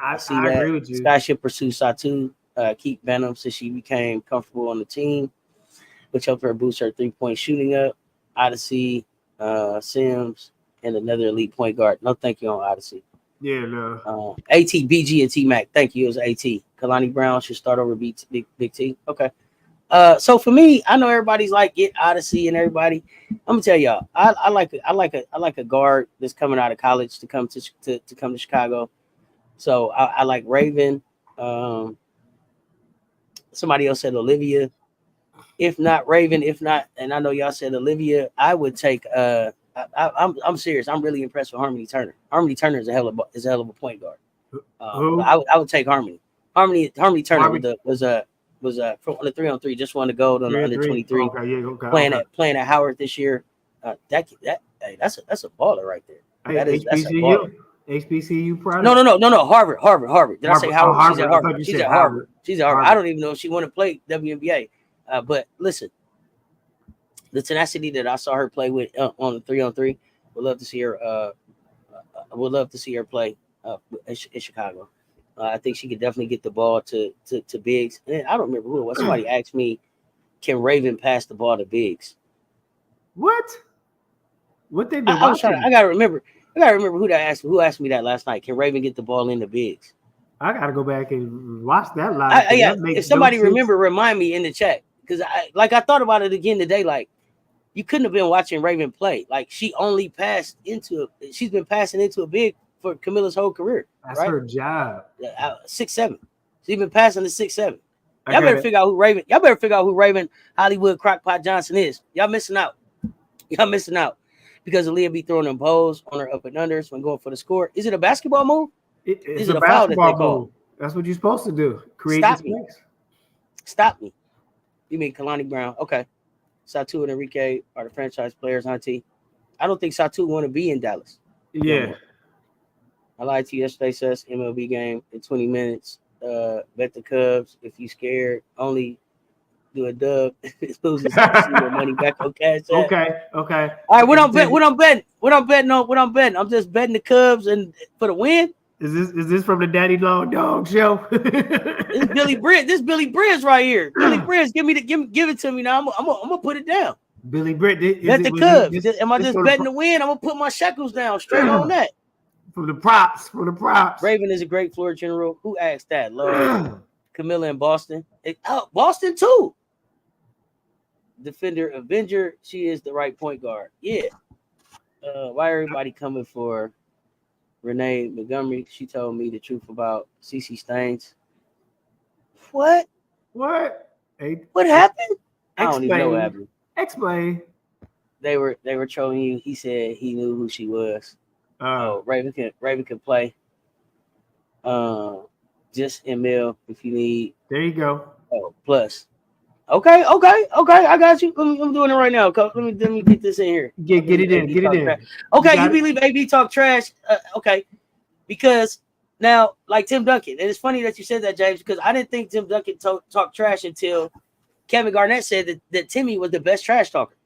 I agree with you. Sky should pursue Satu, keep Benham since she became comfortable on the team, which helped her boost her 3-point shooting up. Odyssey, Sims, and another elite point guard. No, thank you on Odyssey. Yeah, no. AT, BG, and T Mac. Thank you. It was AT. Kalani Brown should start over Big T. Okay. So for me, I know everybody's like get Odyssey and everybody. I'm gonna tell y'all, I like a guard that's coming out of college to come to Chicago. So I like Raven. Somebody else said Olivia. If not Raven, if not, and I know y'all said Olivia, I would take. I'm serious. I'm really impressed with Harmony Turner. Harmony Turner is a hell of a point guard. I would take Harmony. Harmony Turner was on the 3-on-3. Just won the gold on the under 23. Playing at Howard this year. That's a baller right there. That's a baller. HBCU product? No. Harvard. Did I say Howard? Harvard. She's at Harvard. She's at Harvard. I don't even know if she want to play WNBA. But listen, the tenacity that I saw her play with on the 3-on-3, would love to see her. Would love to see her play in Chicago. I think she could definitely get the ball to Biggs. And I don't remember who it was. Somebody asked me, "Can Raven pass the ball to Biggs?" What they been watching? I gotta remember who asked me that last night. Can Raven get the ball into Biggs? I gotta go back and watch that live. If somebody remind me in the chat, because I thought about it again today. Like, you couldn't have been watching Raven play. Like, she's been passing into a big for Camilla's whole career. That's right? Her job. 6'7". She's been passing to 6'7". Y'all better figure out who Raven Hollywood Crockpot Johnson is. Y'all missing out. Because Aaliyah be throwing them bows on her up and unders when going for the score. Is it a basketball move? It's a basketball move. That's what you're supposed to do. Create space. Stop me. You mean Kalani Brown? Okay. Satu and Enrique are the franchise players, auntie. I don't think Satu want to be in Dallas. Yeah. I lied to you yesterday, says MLB game in 20 minutes. Bet the Cubs. If you scared, only do a dub. Loses your money back on cash. Okay. All right, what I'm betting. I'm just betting the Cubs and for the win. Is this from the Daddy Long Dog show? This Billy Britt. This Billy Britt right here. Billy Britt, give it to me now. I'm gonna put it down. Billy Britt. Bet the Cubs. Am I just betting the win? I'm gonna put my shekels down straight on that. From the props. Raven is a great floor general. Who asked that? Lord. Camilla in Boston. Boston too. Defender Avenger. She is the right point guard. Yeah. Why everybody coming for Renee Montgomery? She told me the truth about CC Staines. What? Hey, what happened? I don't even know what happened. Explain. They were trolling you. He said he knew who she was. Raven can play. Just ML if you need. There you go. Plus. Okay. I got you. I'm doing it right now. Let me get this in here. Get it in. Okay, you believe AB talk trash? Okay, because now, like Tim Duncan, and it's funny that you said that, James, because I didn't think Tim Duncan talked trash until Kevin Garnett said that Timmy was the best trash talker,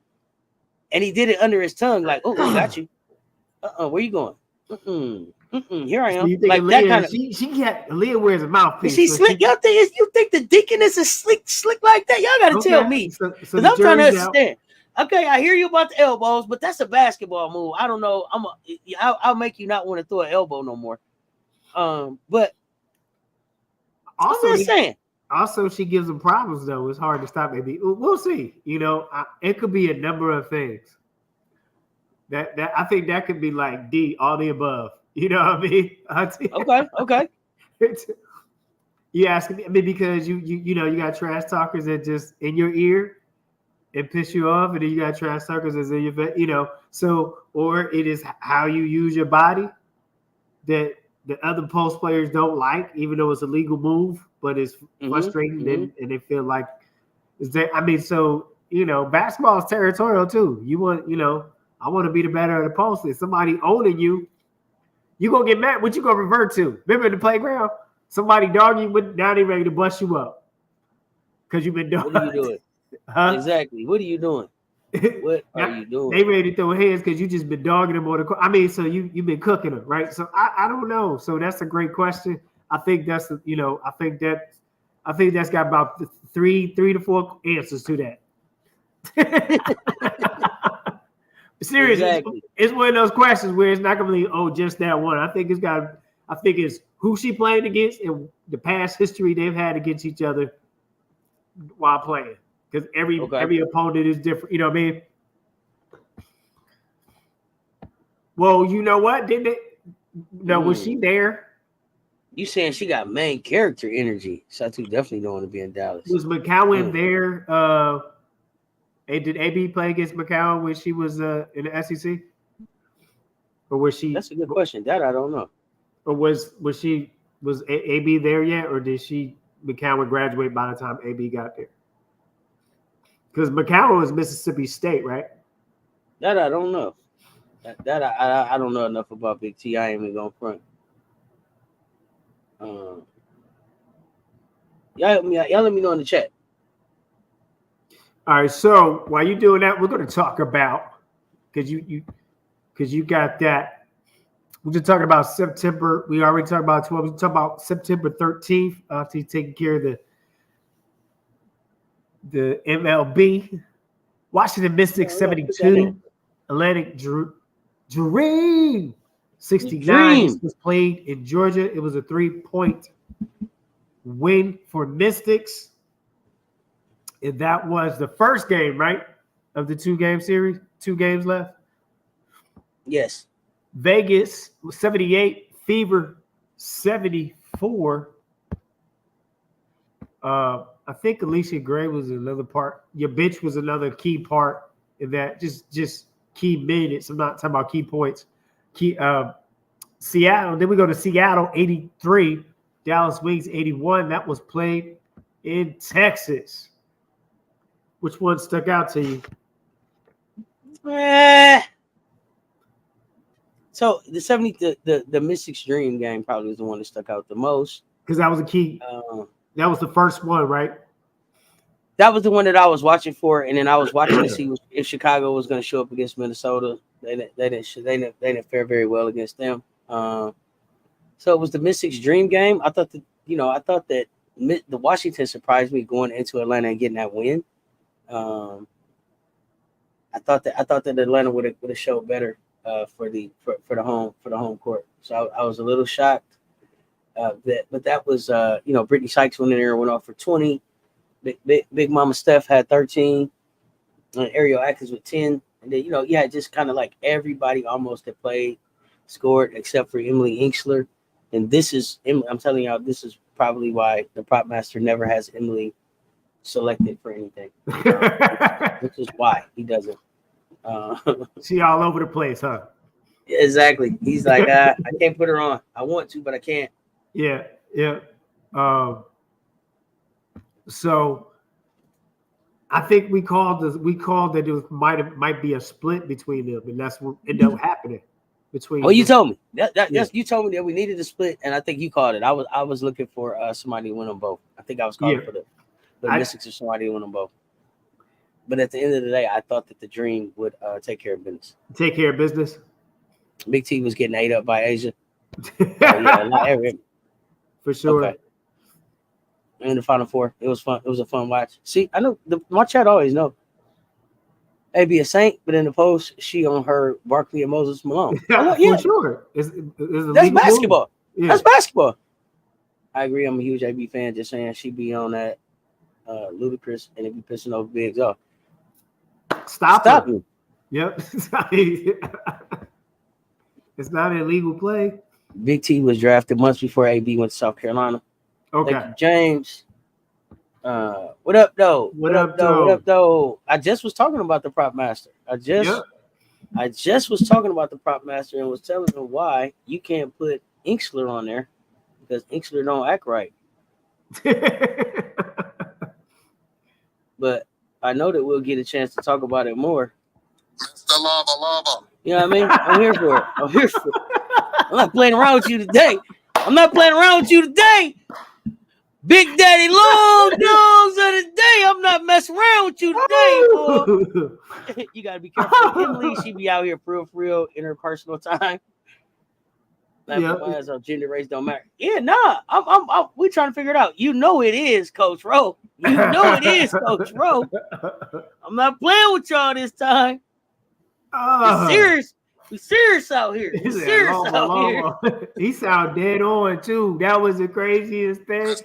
and he did it under his tongue, like, "Oh, I got you." Where you going? Here I am. So you think like Aaliyah, that kind of. Aaliyah wears a mouthpiece. Is she slick? You think the Deaconess is slick like that? Y'all got to tell me, because I'm trying to understand. Okay, I hear you about the elbows, but that's a basketball move. I don't know. I'll make you not want to throw an elbow no more. But also, I'm just saying. Also, she gives them problems though. It's hard to stop. Maybe we'll see. It could be a number of things. That I think that could be like all the above. You know what I mean? Okay. You ask me because you got trash talkers that just in your ear and piss you off, and then you got trash talkers that's in your So, or it is how you use your body that the other post players don't like, even though it's a legal move, but it's frustrating and they feel like is that. I mean, so basketball is territorial too. You want I want to be the better of the post. If somebody owning you gonna get mad. What you gonna revert to? Remember in the playground, somebody dogging you, but now they ready to bust you up because you've been dogged. What are you doing? Exactly. What are you doing? What are you doing? They ready to throw hands because you just been dogging them on the court. I mean, so you've been cooking them, right? So I don't know. So that's a great question. I think that's I think that's got about three to four answers to that. Seriously, exactly. It's one of those questions where it's not gonna be just that one. I think it's who she playing against and the past history they've had against each other while playing. Because every opponent is different. You know what I mean? Well, you know what? Didn't it? No, was she there? You saying she got main character energy? Satu definitely don't want to be in Dallas. Was McCowan there? Hey, did AB play against McCown when she was in the SEC? Or was she? That's a good question. That I don't know. Or was AB there yet, or did McCown would graduate by the time AB got there? Because McCown was Mississippi State, right? That I don't know. That I don't know enough about Big T. I ain't even going front. Y'all let me know in the chat. All right. So while you're doing that, we're going to talk about because you got that. We're just talking about September. We already talked about 12. We're talking about September 13th after taking care of the MLB. Washington Mystics 72, Atlantic Dream 69. This was played in Georgia. It was a 3-point win for Mystics. And that was the first game, right? Of the 2-game series. 2 games left. Yes. Vegas 78, Fever 74. I think Alicia Gray was another part. Your bitch was another key part in that. Just key minutes. I'm not talking about key points. Seattle. Then we go to Seattle 83, Dallas Wings 81. That was played in Texas. Which one stuck out to you? So the Mystics Dream game probably was the one that stuck out the most because that was a key. That was the first one, right? That was the one that I was watching for, and then I was watching to see if Chicago was going to show up against Minnesota. They didn't fare very well against them. So it was the Mystics Dream game. I thought that the Washington surprised me going into Atlanta and getting that win. I thought that Atlanta would have showed better for the home court. So I was a little shocked. But that was Brittany Sykes went in there and went off for 20. Big Mama Steph had 13, and Ariel Atkins with 10. And then just kind of like everybody almost that played scored except for Emily Inksler. And I'm telling y'all, this is probably why the prop master never has Emily selected for anything. Which is why he doesn't. She all over the place, huh? Exactly. He's like, I can't put her on. I want to, but I can't. Yeah. So I think we called that it might be a split between them, and that's what ended up happening between. Well, you told me you told me that we needed a split, and I think you called it. I was looking for somebody to win them both. I think I was calling for the Mystics or somebody to win them both. But at the end of the day, I thought that the Dream would take care of business. Take care of business. Big T was getting ate up by Asia. Not every. For sure. Okay. In the Final Four, it was fun. It was a fun watch. See, I know my chat always know. A be a Saint, but in the post, she on her Barkley and Moses Malone. For sure. That's basketball. Yeah. That's basketball. I agree. I'm a huge AB fan. Just saying, she be on that ludicrous and it be pissing off bigs off. Stop me. Yep. It's not an illegal play. Big T was drafted months before AB went to South Carolina. Okay. Thank you, James. What up, though? What up, though? I just was talking about the prop master. I just was talking about the prop master and was telling him why you can't put Inksler on there because Inksler don't act right. But I know that we'll get a chance to talk about it more. Mr. Lava. You know what I mean? I'm here for it. I'm not playing around with you today. Big Daddy Long Dogs of the day. I'm not messing around with you today, boy. You gotta be careful. Emily, she be out here for real in her personal time. As gender, race don't matter. Yeah, nah. We trying to figure it out. You know it is, Coach Rowe. I'm not playing with y'all this time. It's serious. We serious out here. He sound dead on too. That was the craziest thing. Let's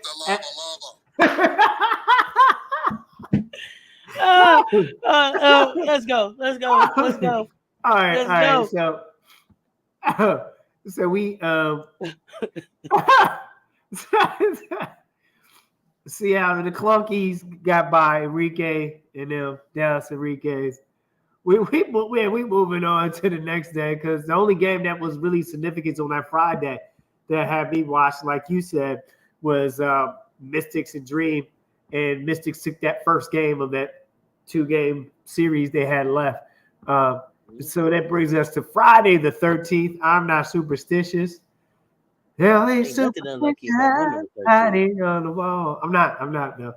go. All right. So we Seattle, the Clunkies got by Enrique and them Dallas Enriquez. We moving on to the next day because the only game that was really significant on that Friday that had me watched, like you said, was Mystics and Dream. And Mystics took that first game of that 2-game series they had left. So that brings us to Friday the 13th. I'm not superstitious. Hell, ain't superstitious. Hiding on the wall. I'm not though.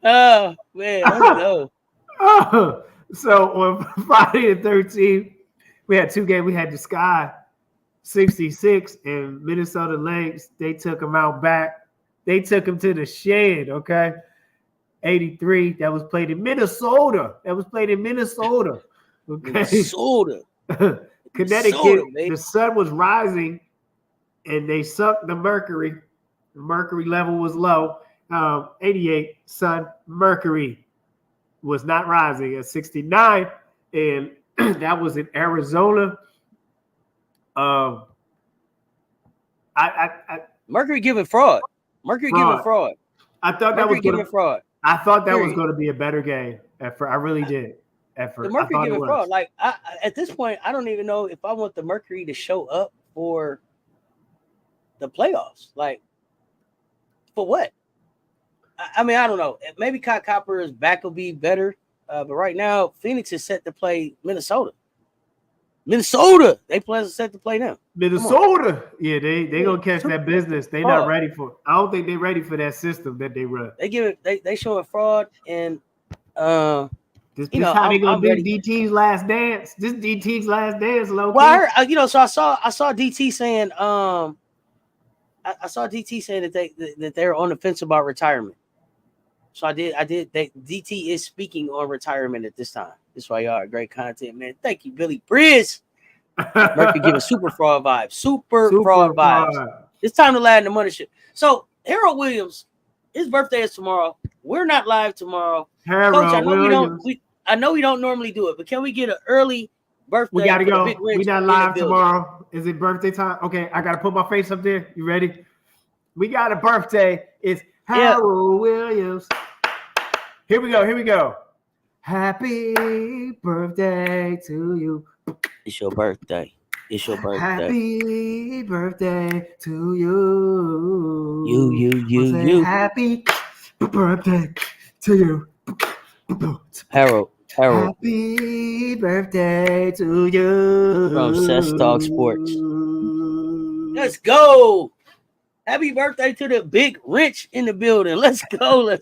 Oh man, let's go. So on Friday the 13th, we had 2 games. We had the Sky 66 and Minnesota Lynx. They took them out back. They took them to the shed, okay? 83. That was played in Minnesota. Okay. Minnesota. Connecticut, the sun was rising and they sucked the mercury. The mercury level was low. 88, sun, mercury was not rising at 69. And that was in Arizona. Mercury giving fraud. Giving fraud. I thought that was giving fraud. I thought that was going to be a better game. I really did. At first, the Mercury giving fraud. Like at this point, I don't even know if I want the Mercury to show up for the playoffs. Like for what? I mean, I don't know. Maybe Kai Copper's back will be better, but right now Phoenix is set to play Minnesota. They set to play them. Minnesota, yeah, they gonna catch that business. They not ready for. I don't think they're ready for that system that they run. They showing fraud and this how they gonna be DT's last dance. This DT's last dance, low. Well, I heard, so I saw DT saying I saw DT saying that they're on the fence about retirement. So I did. DT is speaking on retirement at this time. That's why y'all are great content, man. Thank you, Billy Briz. Murphy giving super fraud vibes. Super fraud vibes. It's time to land the money ship. So Harold Williams, his birthday is tomorrow. We're not live tomorrow. Coach, I know we don't normally do it, but can we get an early birthday? We gotta go. We not live tomorrow. Is it birthday time? Okay, I gotta put my face up there. You ready? We got a birthday. It's Harold Williams. Here we go. Happy birthday to you. It's your birthday. Happy birthday to you. You. Happy birthday to you. Harold. Happy birthday to you. From Cess Talk Sports. Let's go. Happy birthday to the big wrench in the building. Let's go.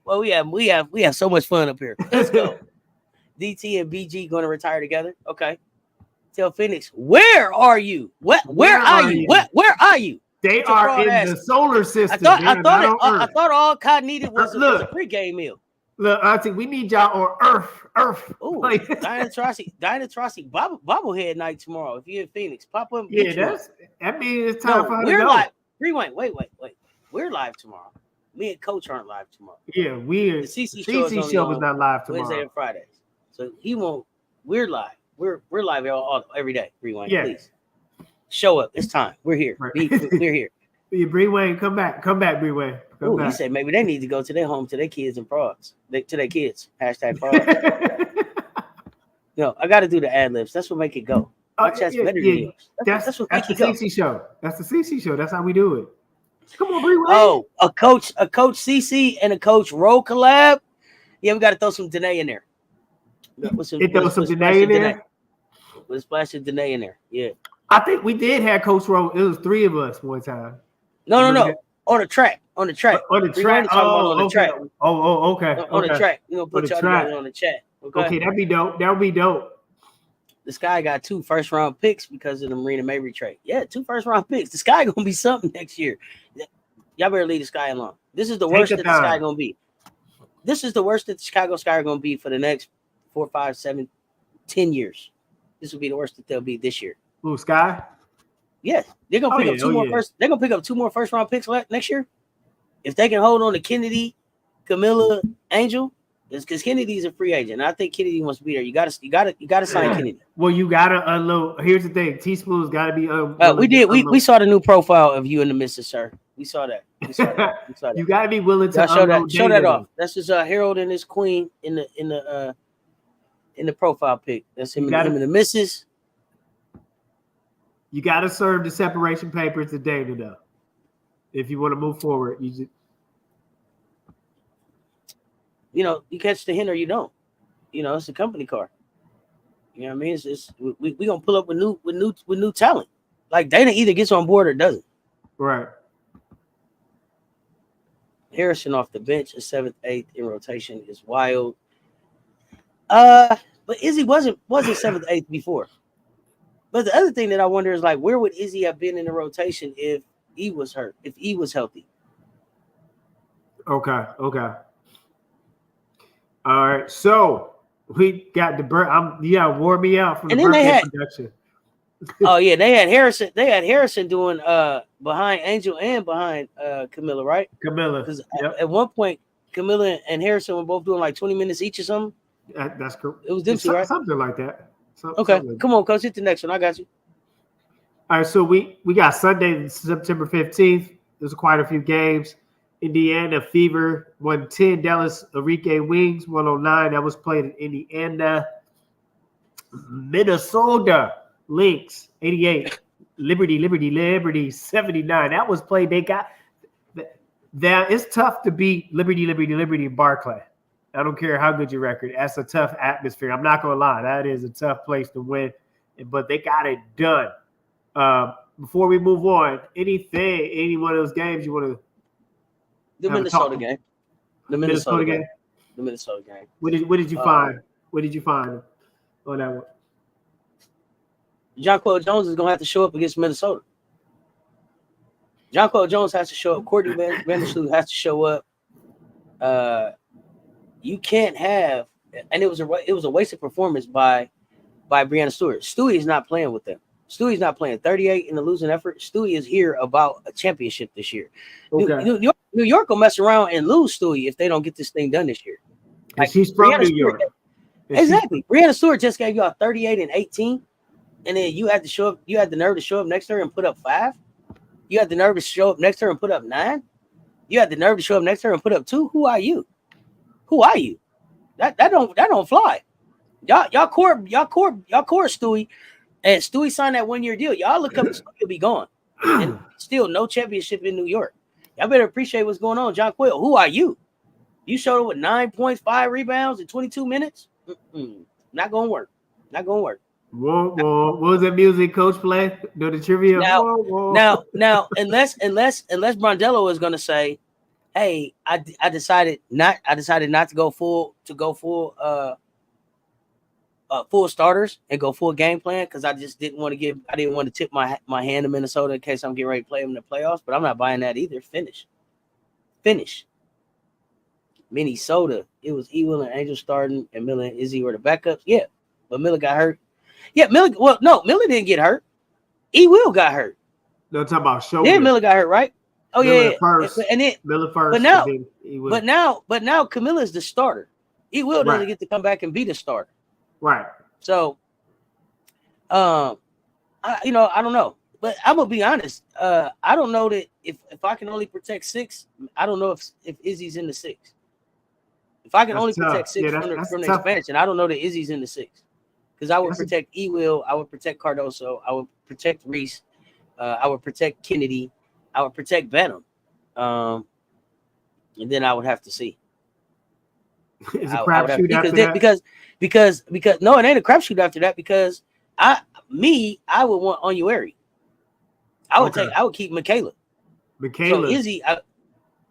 Well, we have so much fun up here. Let's go. DT and BG going to retire together. Okay. Tell Phoenix, where are you? Where are you? Where are you? They are in the solar system. I thought all Cod needed was a pregame meal. Look, Auntie, we need y'all on Earth. Ooh, Diana Taurasi bobblehead night tomorrow. If you're in Phoenix, pop up. Yeah, that means it's time for her to go. Live. Rewind. Wait. We're live tomorrow. Me and Coach aren't live tomorrow. Yeah, the CC show is not live tomorrow. Wednesday and Fridays. So he won't. We're live. We're live every day. Rewind, please. Show up. It's time. We're here. We're here. Yeah, Bree Wayne, come back, Bree Wayne. He said maybe they need to go to their home to their kids and frauds. To their kids. #frauds. No, I got to do the ad libs. That's what make it go. That's what make it go. That's the CC show. That's the CC show. That's how we do it. Come on, Bree Wayne. Oh, a coach CC and a coach Roll collab. Yeah, we got to throw some Danae in there. Throw some Danae in there. Let's splash some Danae in there. Yeah. I think we did have Coach Roll. It was 3 of us one time. No. On the track. On the track. Oh, okay. Track. On the track. You know, put y'all together on the chat. Okay, that'd be dope. That would be dope. This guy got 2 first-round picks because of the Marina Mabry trade. Yeah, 2 first-round picks. This guy gonna be something next year. Y'all better leave this guy alone. This is the worst that this guy gonna be. This is the worst that the Chicago Sky are gonna be for the next 4, 5, 7, 10 years. This will be the worst that they'll be this year. Ooh, Sky? Yes. They're gonna pick up 2 more first. They're gonna pick up 2 more first-round picks next year. If they can hold on to Kennedy, Camilla, Angel, It's because Kennedy's a free agent. And I think Kennedy wants to be there. You gotta sign Kennedy. Well, you gotta unload. Here's the thing: Teaspoon's gotta be. We saw the new profile of you in the missus, sir. We saw that. You gotta be willing to show that off. That's just Harold and his queen in the profile pic. That's him and the missus. You gotta serve the separation papers to Dana though. If you want to move forward, you catch the hint or you don't. It's a company car. You know what I mean? It's we gonna pull up with new talent. Like Dana either gets on board or doesn't. Right. Harrison off the bench, a 7th, 8th in rotation is wild. But Izzy wasn't 7th, 8th before. But the other thing that I wonder is like, where would Izzy have been in the rotation if he was hurt, if he was healthy? Okay. All right. So we got wore me out from the birthday production. Oh yeah, they had Harrison doing behind Angel and behind Camilla, right? Camilla. Because at one point, Camilla and Harrison were both doing like 20 minutes each or something. That's correct. It was them two, right? Something like that. Okay, come on, coach, hit the next one. I got you. All right, so we got Sunday, September 15th. There's quite a few games. Indiana Fever 110, Dallas Enrique Wings 109. That was played in Indiana. Minnesota Lynx 88. Liberty 79. That was played. They got that. It's tough to beat Liberty in Barclay. I don't care how good your record. That's a tough atmosphere. I'm not gonna lie. That is a tough place to win, but they got it done. Before we move on, any one of those games you want to? The Minnesota game. The Minnesota game. The Minnesota game. What did you find? What did you find on that one? Jonquel Jones is gonna have to show up against Minnesota. Jonquel Jones has to show up. Courtney Vandersloot has to show up. You can't have, and it was a wasted performance by Breanna Stewart. Stewie is not playing with them. Stewie's not playing 38 in the losing effort. Stewie is here about a championship this year. Okay. New York will mess around and lose Stewie if they don't get this thing done this year. Like, she's from New York. Exactly. Breanna Stewart just gave y'all 38 and 18, and then you had to show up. You had the nerve to show up next to her and put up 5. You had the nerve to show up next to her and put up 9. You had the nerve to show up next to her and put up 2. Who are you? That don't fly. Y'all core Stewie, and Stewie signed that 1-year deal. Y'all look up and Stewie be gone. And still no championship in New York. Y'all better appreciate what's going on. Jonquel, who are you? You showed up with 9.5 rebounds in 22 minutes? Not gonna work. Whoa. What was that music coach play? Do the trivia. Now, unless Brondello is gonna say, hey, I decided not to go full starters and go full game plan because I just didn't want to tip my hand to Minnesota in case I'm getting ready to play them in the playoffs. But I'm not buying that either. Finish. Minnesota. It was Ewell and Angel starting, and Miller and Izzy were the backups. Yeah, but Miller got hurt. Yeah, Miller. Well, no, Miller didn't get hurt. Ewell got hurt. No, talking about shoulder. Then Miller got hurt, right? Oh Miller yeah, first. And then Miller first. But now Camilla's the starter. Ewell doesn't get to come back and be the starter. Right. So, I don't know, but I'm gonna be honest. I don't know that if I can only protect 6, I don't know if Izzy's in the 6. If I can only protect 6 from the expansion, I don't know that Izzy's in the 6 because I would protect Ewell, I would protect Cardoso, I would protect Reese, I would protect Kennedy, I would protect Benham, and then I would have to see. It's a crapshoot after that? Because no, it ain't a crapshoot after that because I would want Wnba. I would keep Michaela. So Izzy, I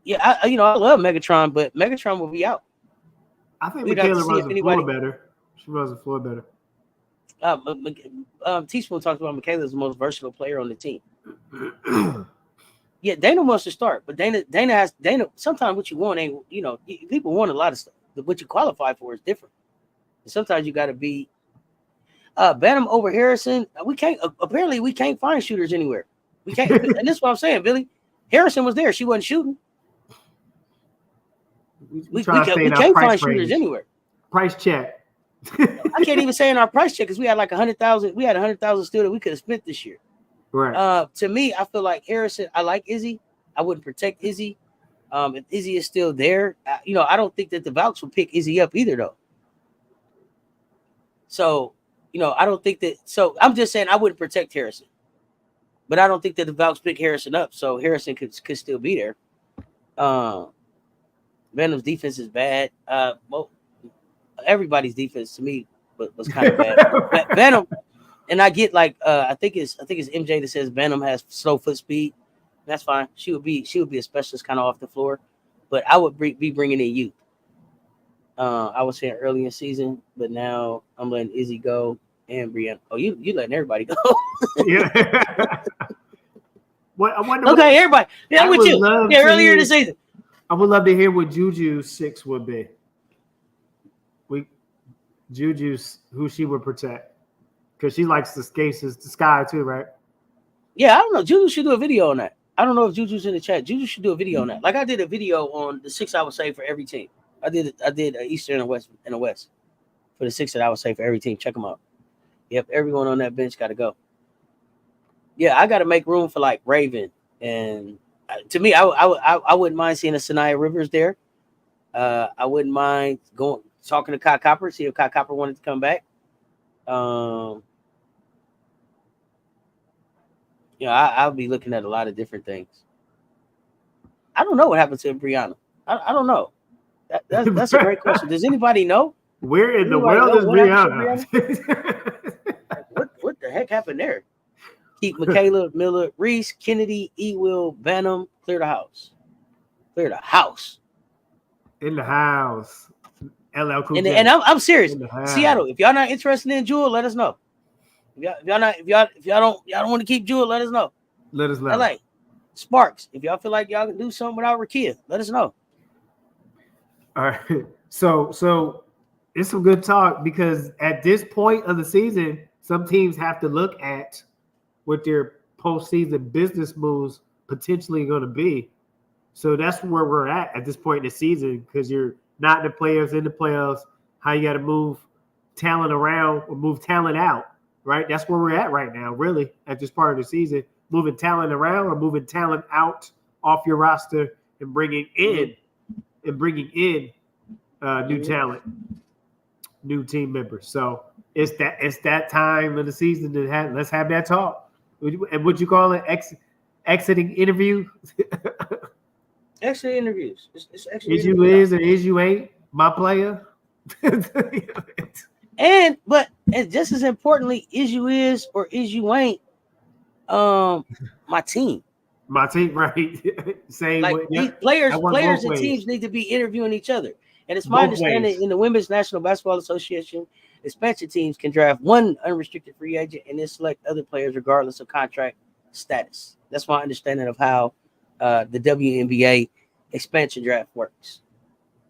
love Megatron, but Megatron will be out. I think Michaela runs the floor better. She runs the floor better. Teaspoon talked about Michaela as the most versatile player on the team. Yeah, Dana wants to start, but Dana. Sometimes what you want ain't people want a lot of stuff. What you qualify for is different. And sometimes you got to be Benham over Harrison. We can't find shooters anywhere. We can't, and this is what I'm saying, Billy. Harrison was there. She wasn't shooting. We can't find shooters anywhere. Price check. I can't even say in our price check because we had like 100,000. We had 100,000 still that we could have spent this year. Right. To me, I feel like Harrison. I like Izzy. I wouldn't protect Izzy. If Izzy is still there, I don't think that the Valks will pick Izzy up either, though. So, I don't think that. So I'm just saying I wouldn't protect Harrison, but I don't think that the Valks pick Harrison up. So Harrison could still be there. Venom's defense is bad. Well, everybody's defense to me was kind of bad. Venom, and I get like I think it's MJ that says Venom has slow foot speed. That's fine. She would be a specialist kind of off the floor, but I would be bringing in youth. I was saying early in season, but now I'm letting Izzy go and Brianna. Oh, you letting everybody go? Yeah. Okay, everybody. Yeah, I'm with you. Yeah, earlier in the season. I would love to hear what Juju's 6 would be. Juju's who she would protect because she likes the sky too, right? Yeah, I don't know. Juju should do a video on that. I don't know if Juju's in the chat. Juju should do a video on that. Like I did a video on the 6 I would say for every team. I did Eastern and West for the 6 that I would say for every team. Check them out. Yep, everyone on that bench got to go. Yeah, I got to make room for like Raven, and to me, I wouldn't mind seeing a Sanaya Rivers there. I wouldn't mind talking to Kai Copper, see if Kai Copper wanted to come back. I'll be looking at a lot of different things. I don't know what happened to Brianna. I don't know. That's a great question. Does anybody know? Where in the world is Brianna? What the heck happened there? Keep Michaela, Miller, Reese, Kennedy, Ewell, Venom, clear the house. Clear the house. In the house. LL Cool J. And I'm serious. Seattle, if y'all not interested in Jewel, let us know. If y'all don't want to keep Jewel, let us know. Let us know. LA, Sparks, if y'all feel like y'all can do something without Rakia, let us know. All right. So it's some good talk because at this point of the season, some teams have to look at what their postseason business moves potentially going to be. So that's where we're at this point in the season because you're not in the playoffs, how you got to move talent around or move talent out, right? That's where we're at right now, really, at this part of the season. Moving talent around or moving talent out off your roster and bringing in new talent, new team members. So it's that time of the season to let's have that talk. And what you call it? Exiting interview? Exit interviews. It's is you is or is you ain't my player? and just as importantly, is you is or is you ain't my team. My team, right? Same like way. Players and teams need to be interviewing each other. And it's my understanding in the Women's National Basketball Association, expansion teams can draft one unrestricted free agent and then select other players regardless of contract status. That's my understanding of how the WNBA expansion draft works.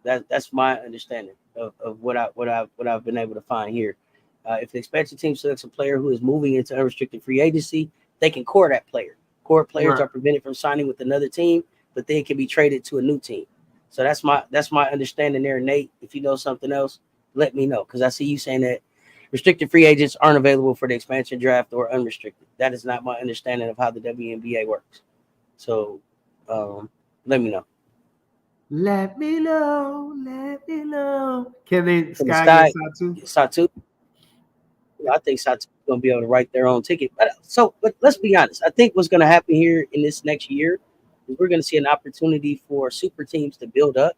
That's my understanding of what I've been able to find here. If the expansion team selects a player who is moving into unrestricted free agency, they can core that player. Core players are prevented from signing with another team, but they can be traded to a new team. So that's my understanding there, Nate. If you know something else, let me know because I see you saying that restricted free agents aren't available for the expansion draft or unrestricted. That is not my understanding of how the WNBA works. So let me know. Let me know. Can they Sky Satu? I think Satu's going to be able to write their own ticket. But let's be honest. I think what's going to happen here in this next year is we're going to see an opportunity for super teams to build up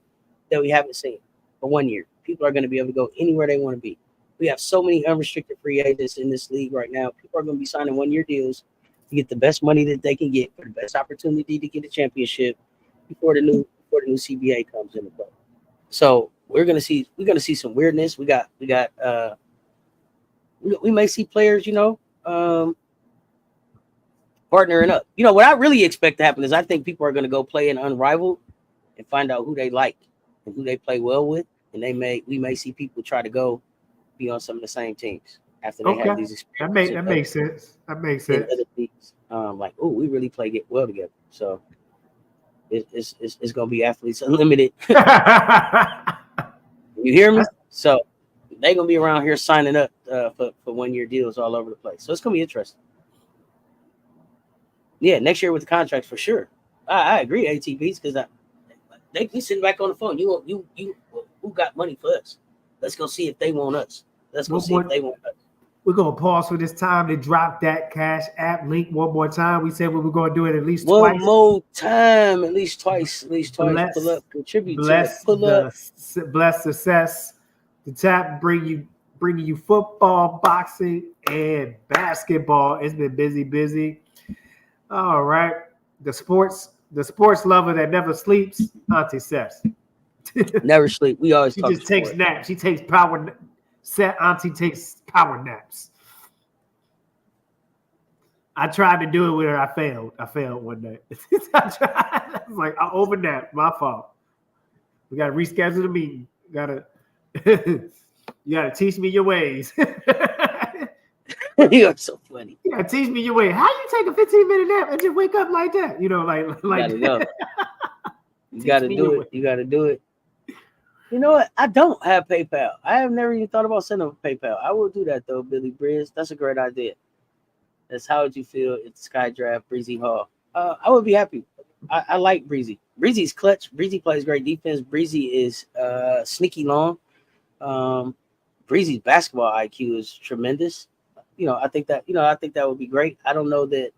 that we haven't seen for 1 year. People are going to be able to go anywhere they want to be. We have so many unrestricted free agents in this league right now. People are going to be signing 1 year deals to get the best money that they can get for the best opportunity to get a championship before the new CBA comes into play. So we're going to see some weirdness. We may see players, partnering up. What I really expect to happen is I think people are going to go play in Unrivaled and find out who they like and who they play well with, and we may see people try to go be on some of the same teams after they have these experiences. That makes sense. That makes sense. Other leagues, like, we really get well together. So It's gonna be athletes unlimited. You hear me? So they're gonna be around here signing up for 1 year deals all over the place. So it's gonna be interesting. Yeah, next year with the contracts for sure. I agree, ATVs, because they be sitting back on the phone. You who got money for us? Let's go see if they want us. Let's go see if they want us. We're gonna pause for this time to drop that Cash App link one more time. We said we were gonna do it at least one twice. more time, at least twice. Bless, pull up, contribute bless to it. Pull up. Bless success. The tap bringing you football, boxing, and basketball. It's been busy. All right, the sports lover that never sleeps, Auntie Sess. Never sleep. We always she talk just takes naps. She takes power. Auntie takes power naps. I tried to do it with her. I failed one day. I was like, I overnapped. My fault. We got to reschedule the meeting. You gotta teach me your ways. You're so funny. Yeah, teach me your way. How you take a 15-minute nap and just wake up like that? You know, like you gotta do it. You gotta do it. You know what? I don't have PayPal. I have never even thought about sending them PayPal. I will do that though, Billy Briz. That's a great idea. That's how would you feel if the Sky Draft Breezy Hall? I would be happy. I like Breezy. Breezy's clutch. Breezy plays great defense. Breezy is sneaky long. Breezy's basketball IQ is tremendous. I think that would be great. I don't know that.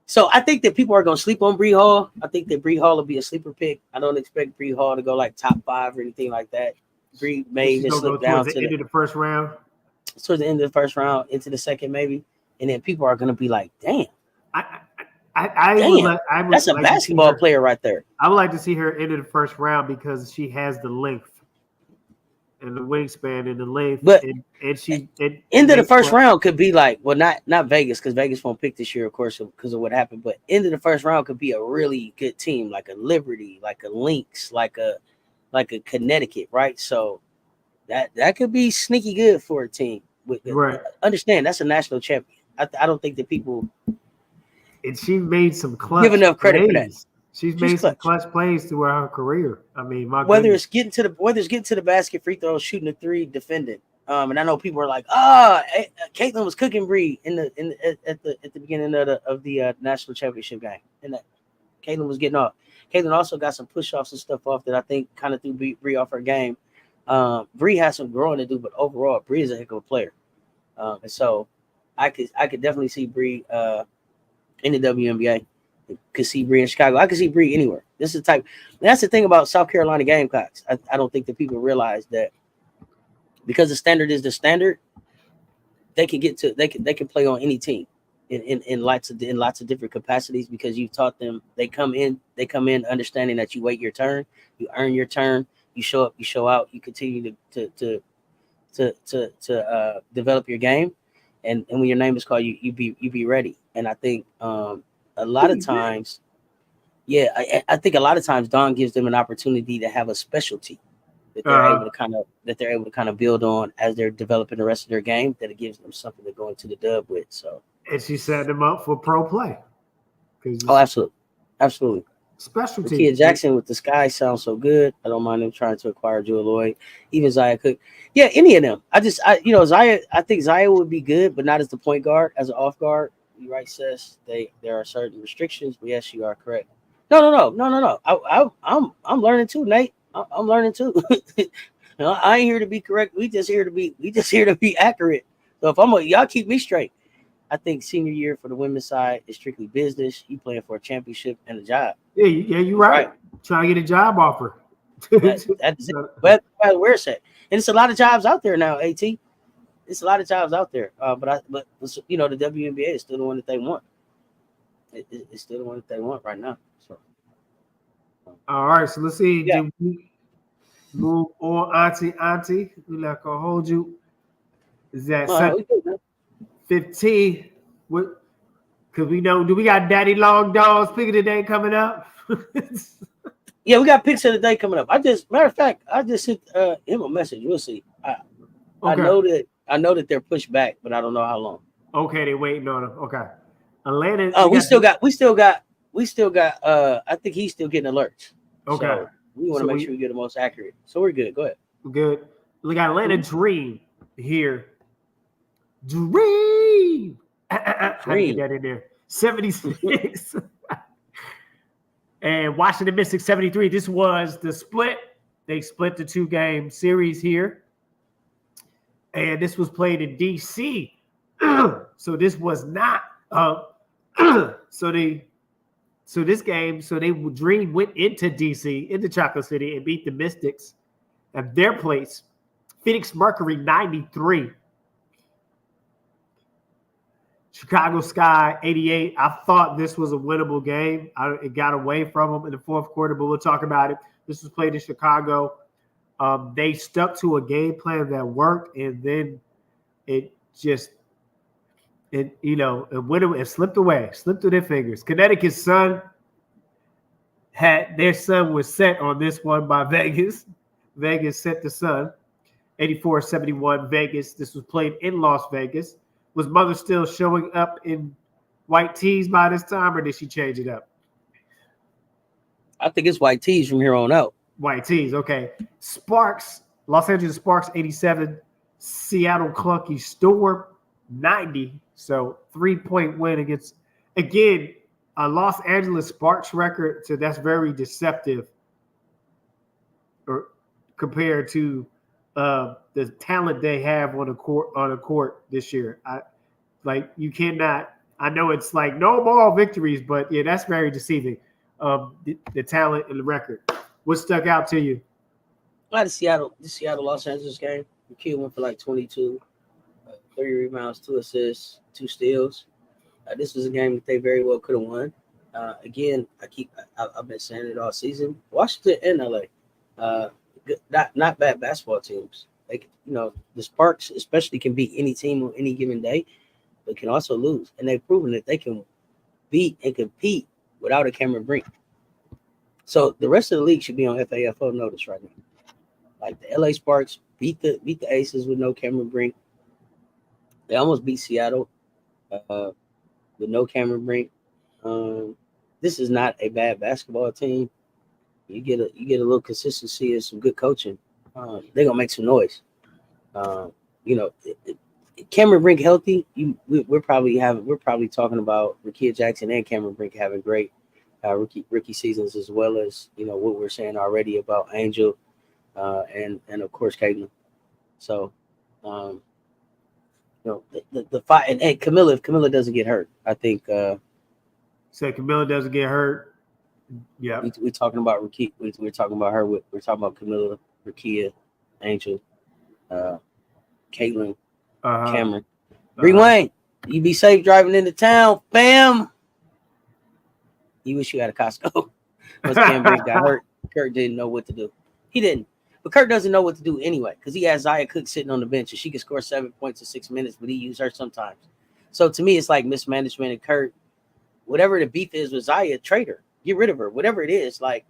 So I think that people are going to sleep on Bree Hall. I think that Bree Hall will be a sleeper pick. I don't expect Bree Hall to go like top 5 or anything like that. Bree may even slip down to the end of the first round. Towards the end of the first round, into the second maybe, and then people are going to be like, "Damn, that's a basketball player right there." I would like to see her into the first round because she has the length and the wingspan and the length, but into the first round could be like, well, not Vegas, because Vegas won't pick this year, of course, because of what happened. But into the first round could be a really good team, like a Liberty, like a Lynx, like a Connecticut, right? So that could be sneaky good for a team. Right. Understand that's a national champion. I don't think that people. And she made some clutch. Give enough credit for that. She's made some clutch plays throughout her career. I mean, whether it's getting to the basket, free throws, shooting a 3, defending. And I know people are like, Caitlin was cooking Bree at the beginning of the national championship game, and that Caitlin was getting off. Caitlin also got some push-offs and stuff off that I think kind of threw Bree off her game. Bree has some growing to do, but overall, Bree is a heck of a player. And so I could definitely see Bree in the WNBA. Could see Bree in Chicago. I could see Bree anywhere. This is that's the thing about South Carolina Gamecocks. I don't think that people realize that because the standard is the standard, they can play on any team in lots of different capacities because you've taught them. They come in understanding that you wait your turn, you earn your turn, you show up, you show out, you continue to develop your game, and when your name is called, you be ready. And I think a lot of times, I think a lot of times Dawn gives them an opportunity to have a specialty that they're able to kind of build on as they're developing the rest of their game. That it gives them something to go into the dub with. So, and she set them up for pro play. Oh, absolutely. Specialty. Kia Jackson with the Sky sounds so good. I don't mind them trying to acquire Jewel Lloyd, even Zaya Cook. Yeah, any of them. Zaya. I think Zaya would be good, but not as the point guard, as an off guard. You right, Sess. There are certain restrictions, but yes, you are correct. No. I'm learning too, Nate. I'm learning too. I ain't here to be correct. We just here to be accurate. So if y'all keep me straight. I think senior year for the women's side is strictly business. You playing for a championship and a job. Yeah, you're right. Trying to get a job offer. That's it. Where it's at. And it's a lot of jobs out there now, AT. It's a lot of jobs out there. But the WNBA is still the one that they want. It's still the one that they want right now. So. All right, so let's see. Yeah. Do we move on, Auntie? We're not gonna hold you. Is that 15? What? Cause we know. Do we got Daddy Long Dog's pick of the day coming up? Yeah, we got picks of the day coming up. Matter of fact, I just sent him a message. We'll see. I know that they're pushed back, but I don't know how long. Okay, they're waiting on them. Okay, Atlanta. We still got we still got. I think he's still getting alerts. Okay. So we want to make sure we get the most accurate. So we're good. Go ahead. Good. We got Atlanta Dream here. Dream. How to get that in there? 76. And Washington Mystics 73. This was the split. They split the 2-game series here. And this was played in D.C. So this was not so Dream went into DC, into Chocolate City, and beat the Mystics at their place. Phoenix Mercury 93. Chicago Sky 88. I thought this was a winnable game. It got away from them in the fourth quarter, but we'll talk about it. This was played in Chicago. They stuck to a game plan that worked, and then it slipped away, slipped through their fingers. Connecticut's son was set on this one by Vegas. Vegas set the Sun 84-71 Vegas. This was played in Las Vegas. Was Mother still showing up in white tees by this time, or did she change it up? I think it's white tees from here on out. White tees, okay. Sparks, Los Angeles Sparks 87, Seattle Clunky Storm 90. So 3-point win against, again, a Los Angeles Sparks record. So that's very deceptive compared to the talent they have on a court this year. You cannot. I know it's like no ball victories, but yeah, that's very deceiving. The talent and the record. What stuck out to you? The Seattle Los Angeles game. The kid went for like 22, 30 rebounds, 2 assists, 2 steals. This was a game that they very well could have won. Again, I've been saying it all season. Washington and LA, not bad basketball teams. The Sparks especially can beat any team on any given day, but can also lose. And they've proven that they can beat and compete without a Cameron Brink. So the rest of the league should be on FAFO notice right now. Like the LA Sparks beat the Aces with no Cameron Brink. They almost beat Seattle with no Cameron Brink. This is not a bad basketball team. You get a little consistency and some good coaching. They're gonna make some noise. Cameron Brink healthy. We're probably talking about Rickea Jackson and Cameron Brink having great rookie seasons, as well as what we're saying already about Angel and of course Caitlin. So the fight and Camilla, if Camilla doesn't get hurt, I think Camilla doesn't get hurt. Yeah, we're talking about Rickea. We're talking about her. We're talking about Camilla, Rickea, Angel, Caitlin, Cameron. Bree Wayne, you be safe driving into town, fam. You wish you had a Costco. Once Cam Brink got hurt, Kurt didn't know what to do. He didn't. But Kurt doesn't know what to do anyway, because he has Zaya Cook sitting on the bench and she can score 7 points in 6 minutes, but he used her sometimes. So to me, it's like mismanagement. And Kurt, whatever the beef is with Zaya, trade her. Get rid of her. Whatever it is, like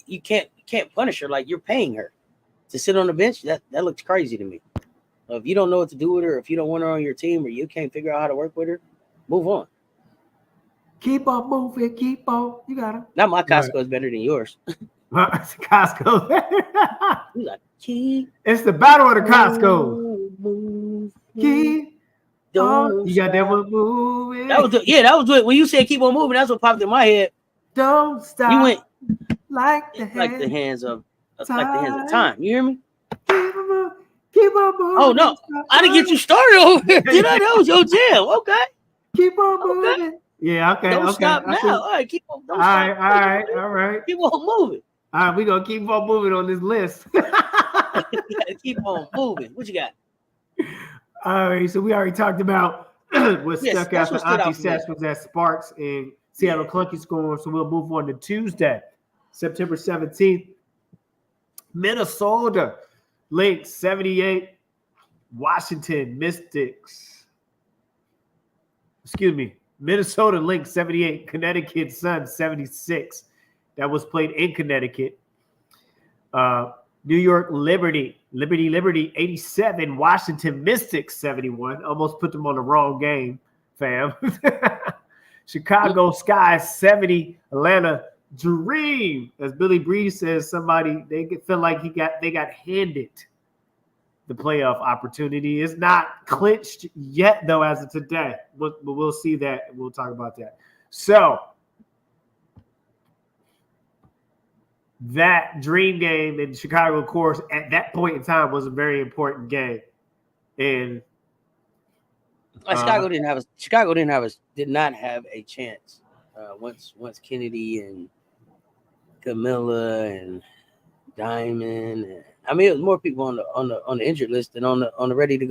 you can't punish her like you're paying her to sit on the bench. That looks crazy to me. If you don't know what to do with her, if you don't want her on your team, or you can't figure out how to work with her, move on. Keep on moving, keep on. You got it. Now my Costco is better than yours. Costco. You like, it's the battle of the Costco. Keep on. You got that one moving. That was it. When you said keep on moving, that's what popped in my head. Don't stop. You went like the hands of time. You hear me? Keep on moving. Oh no, I didn't get you started over here. Did I? That was your jam. Okay. Keep on moving. Okay. Yeah, okay. Don't stop now. All right, keep on. All right. Keep on moving. All right, we're gonna keep on moving on this list. Keep on moving. What you got? All right, so we already talked about what stuck out for Auntie Seth was that Sparks and Seattle Clunky scoring. So we'll move on to Tuesday, September 17th. Minnesota Lynx 78, Washington Mystics. Minnesota Lynx 78, Connecticut Sun 76. That was played in Connecticut. New York Liberty 87, Washington Mystics 71. Almost put them on the wrong game, fam. Chicago Sky 70, Atlanta Dream. As Billy Breeze says, somebody feel like they got handed the playoff opportunity. It's not clinched yet, though, as of today. But we'll see that, and we'll talk about that. So that Dream game in Chicago, of course, at that point in time was a very important game. And Chicago did not have a chance once Kennedy and Camilla and Diamond. And, I mean, it was more people on the injured list than on the ready to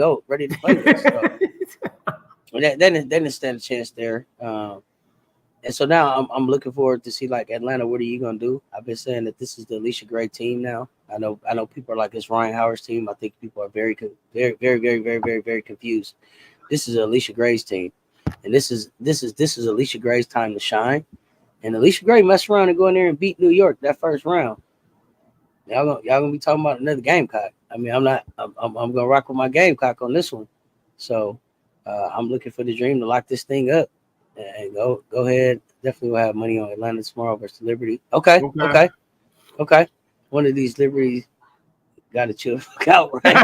play list. So they didn't stand a chance there. And so now I'm looking forward to see, like, Atlanta. What are you gonna do? I've been saying that this is the Alicia Gray team now. I know people are like, it's Ryan Howard's team. I think people are very, very, very, very, very, very, very confused. This is Alicia Gray's team, and this is Alicia Gray's time to shine. And Alicia Gray messed around and go in there and beat New York that first round. Y'all gonna be talking about another Gamecock. I mean, I'm gonna rock with my Gamecock on this one. So I'm looking for the Dream to lock this thing up and go ahead. Definitely will have money on Atlanta tomorrow versus Liberty. Okay. One of these Liberties got to chill out, right?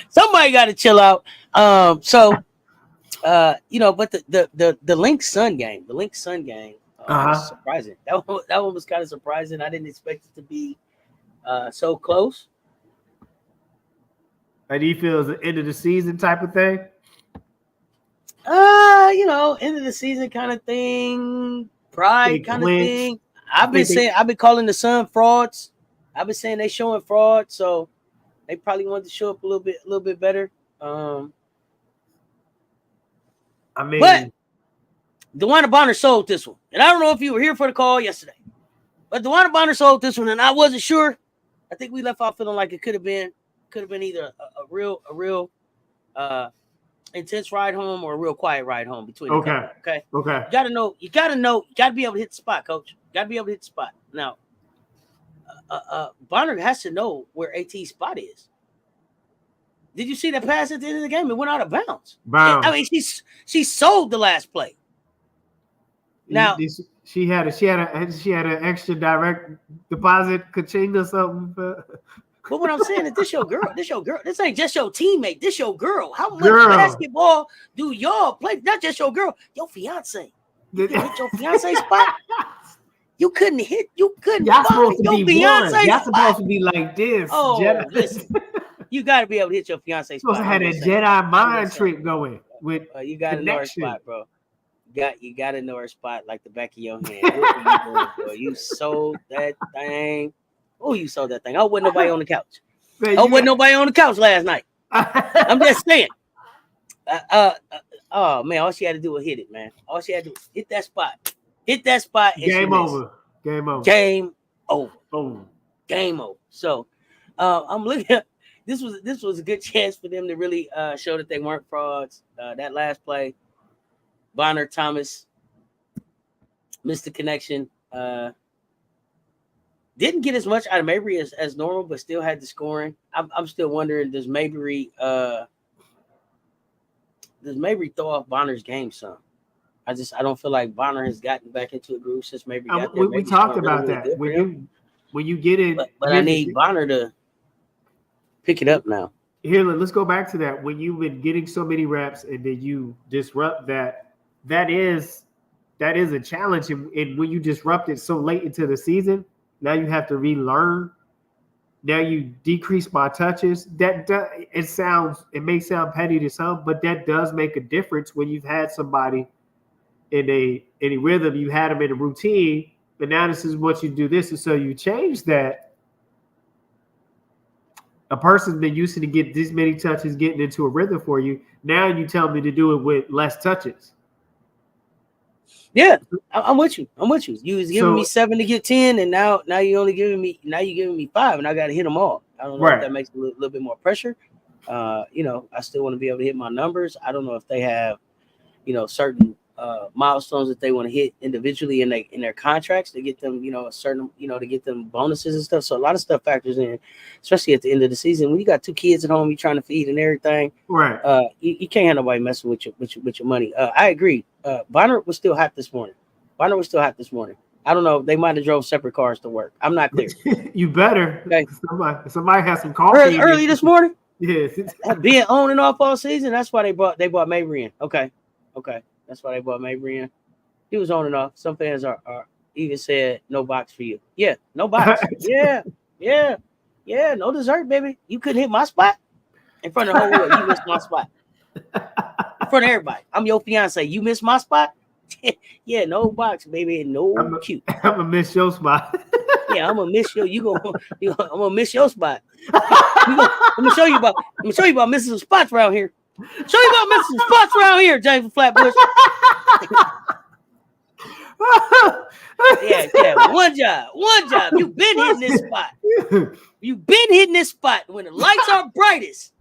Somebody got to chill out. But the Lynx Sun game, was surprising. That one was kind of surprising. I didn't expect it to be so close. And do you feel it's the end of the season type of thing? End of the season kind of thing, pride kind of thing. I've been calling the Sun frauds. I've been saying they showing fraud, so they probably wanted to show up a little bit better. But DeWanna Bonner sold this one, and I don't know if you were here for the call yesterday, but DeWanna Bonner sold this one, and I wasn't sure. I think we left off feeling like it could have been either a real intense ride home or a real quiet ride home between the couple. Okay. You gotta be able to hit the spot, coach. You gotta be able to hit the spot. Now, Bonner has to know where AT's spot is. Did you see that pass at the end of the game? It went out of bounds. I mean, she sold the last play. Now she had an extra direct deposit ka-ching or something. But what I'm saying is, this your girl. This ain't just your teammate. This your girl. How much basketball do y'all play? Not just your girl, your fiance. You hit your fiance spot. You couldn't. Y'all supposed to be one. Y'all supposed to be like this. Oh, listen. You got to be able to hit your fiance spot. Supposed to have that Jedi mind trick going with. You got to know her spot, bro. You got to know her spot like the back of your hand. What are you doing, bro? You sold that thing. Oh, you saw that thing. Oh, wasn't nobody on the couch. Wasn't nobody on the couch last night. I'm just saying. Oh, man, all she had to do was hit it, man. All she had to do was hit that spot. Game over. Game over. So I'm looking at this was a good chance for them to really show that they weren't frauds. That last play, Bonner Thomas missed the connection. Didn't get as much out of Mabry as normal, but still had the scoring. I'm still wondering, does Mabry throw off Bonner's game some? I don't feel like Bonner has gotten back into a groove since Mabry got there. We talked about that. When you get in, but I need Bonner to pick it up now. Here, let's go back to that. When you've been getting so many reps and then you disrupt that is a challenge. And when you disrupt it so late into the season, now you have to relearn. Now you decrease my touches. It may sound petty to some, but that does make a difference when you've had somebody in a rhythm. You had them in a routine, but now this is what you do. This is so you change that. A person's been used to get this many touches, getting into a rhythm for you. Now you tell me to do it with less touches. Yeah, I'm with you. You was giving me 7 to get 10, and now you're only giving me 5, and I got to hit them all. I don't know if that makes a little bit more pressure. I still want to be able to hit my numbers. I don't know if they have, certain milestones that they want to hit individually in their contracts to get them, a certain, to get them bonuses and stuff. So a lot of stuff factors in, especially at the end of the season when you got 2 kids at home, you're trying to feed and everything. Right. You can't have nobody messing with your money. I agree. Bonner was still hot this morning. I don't know. They might have drove separate cars to work. I'm not clear. You better. Okay. Somebody has some coffee early this morning. Yes. Being on and off all season. That's why they bought Mabry in. Okay. That's why they bought Mabry in. He was on and off. Some fans are even said no box for you. Yeah, no box. yeah. No dessert, baby. You couldn't hit my spot in front of the whole world. You missed my spot in front of everybody. I'm your fiance. You missed my spot. Yeah, no box, baby. No cute. I'm gonna miss your spot. Yeah, I'm gonna miss you. I'm gonna miss your spot. I'm gonna show you about missing some spots around here. Show you about missing some spots around here, James Flatbush. Yeah. One job. You've been hitting this spot. When the lights are brightest,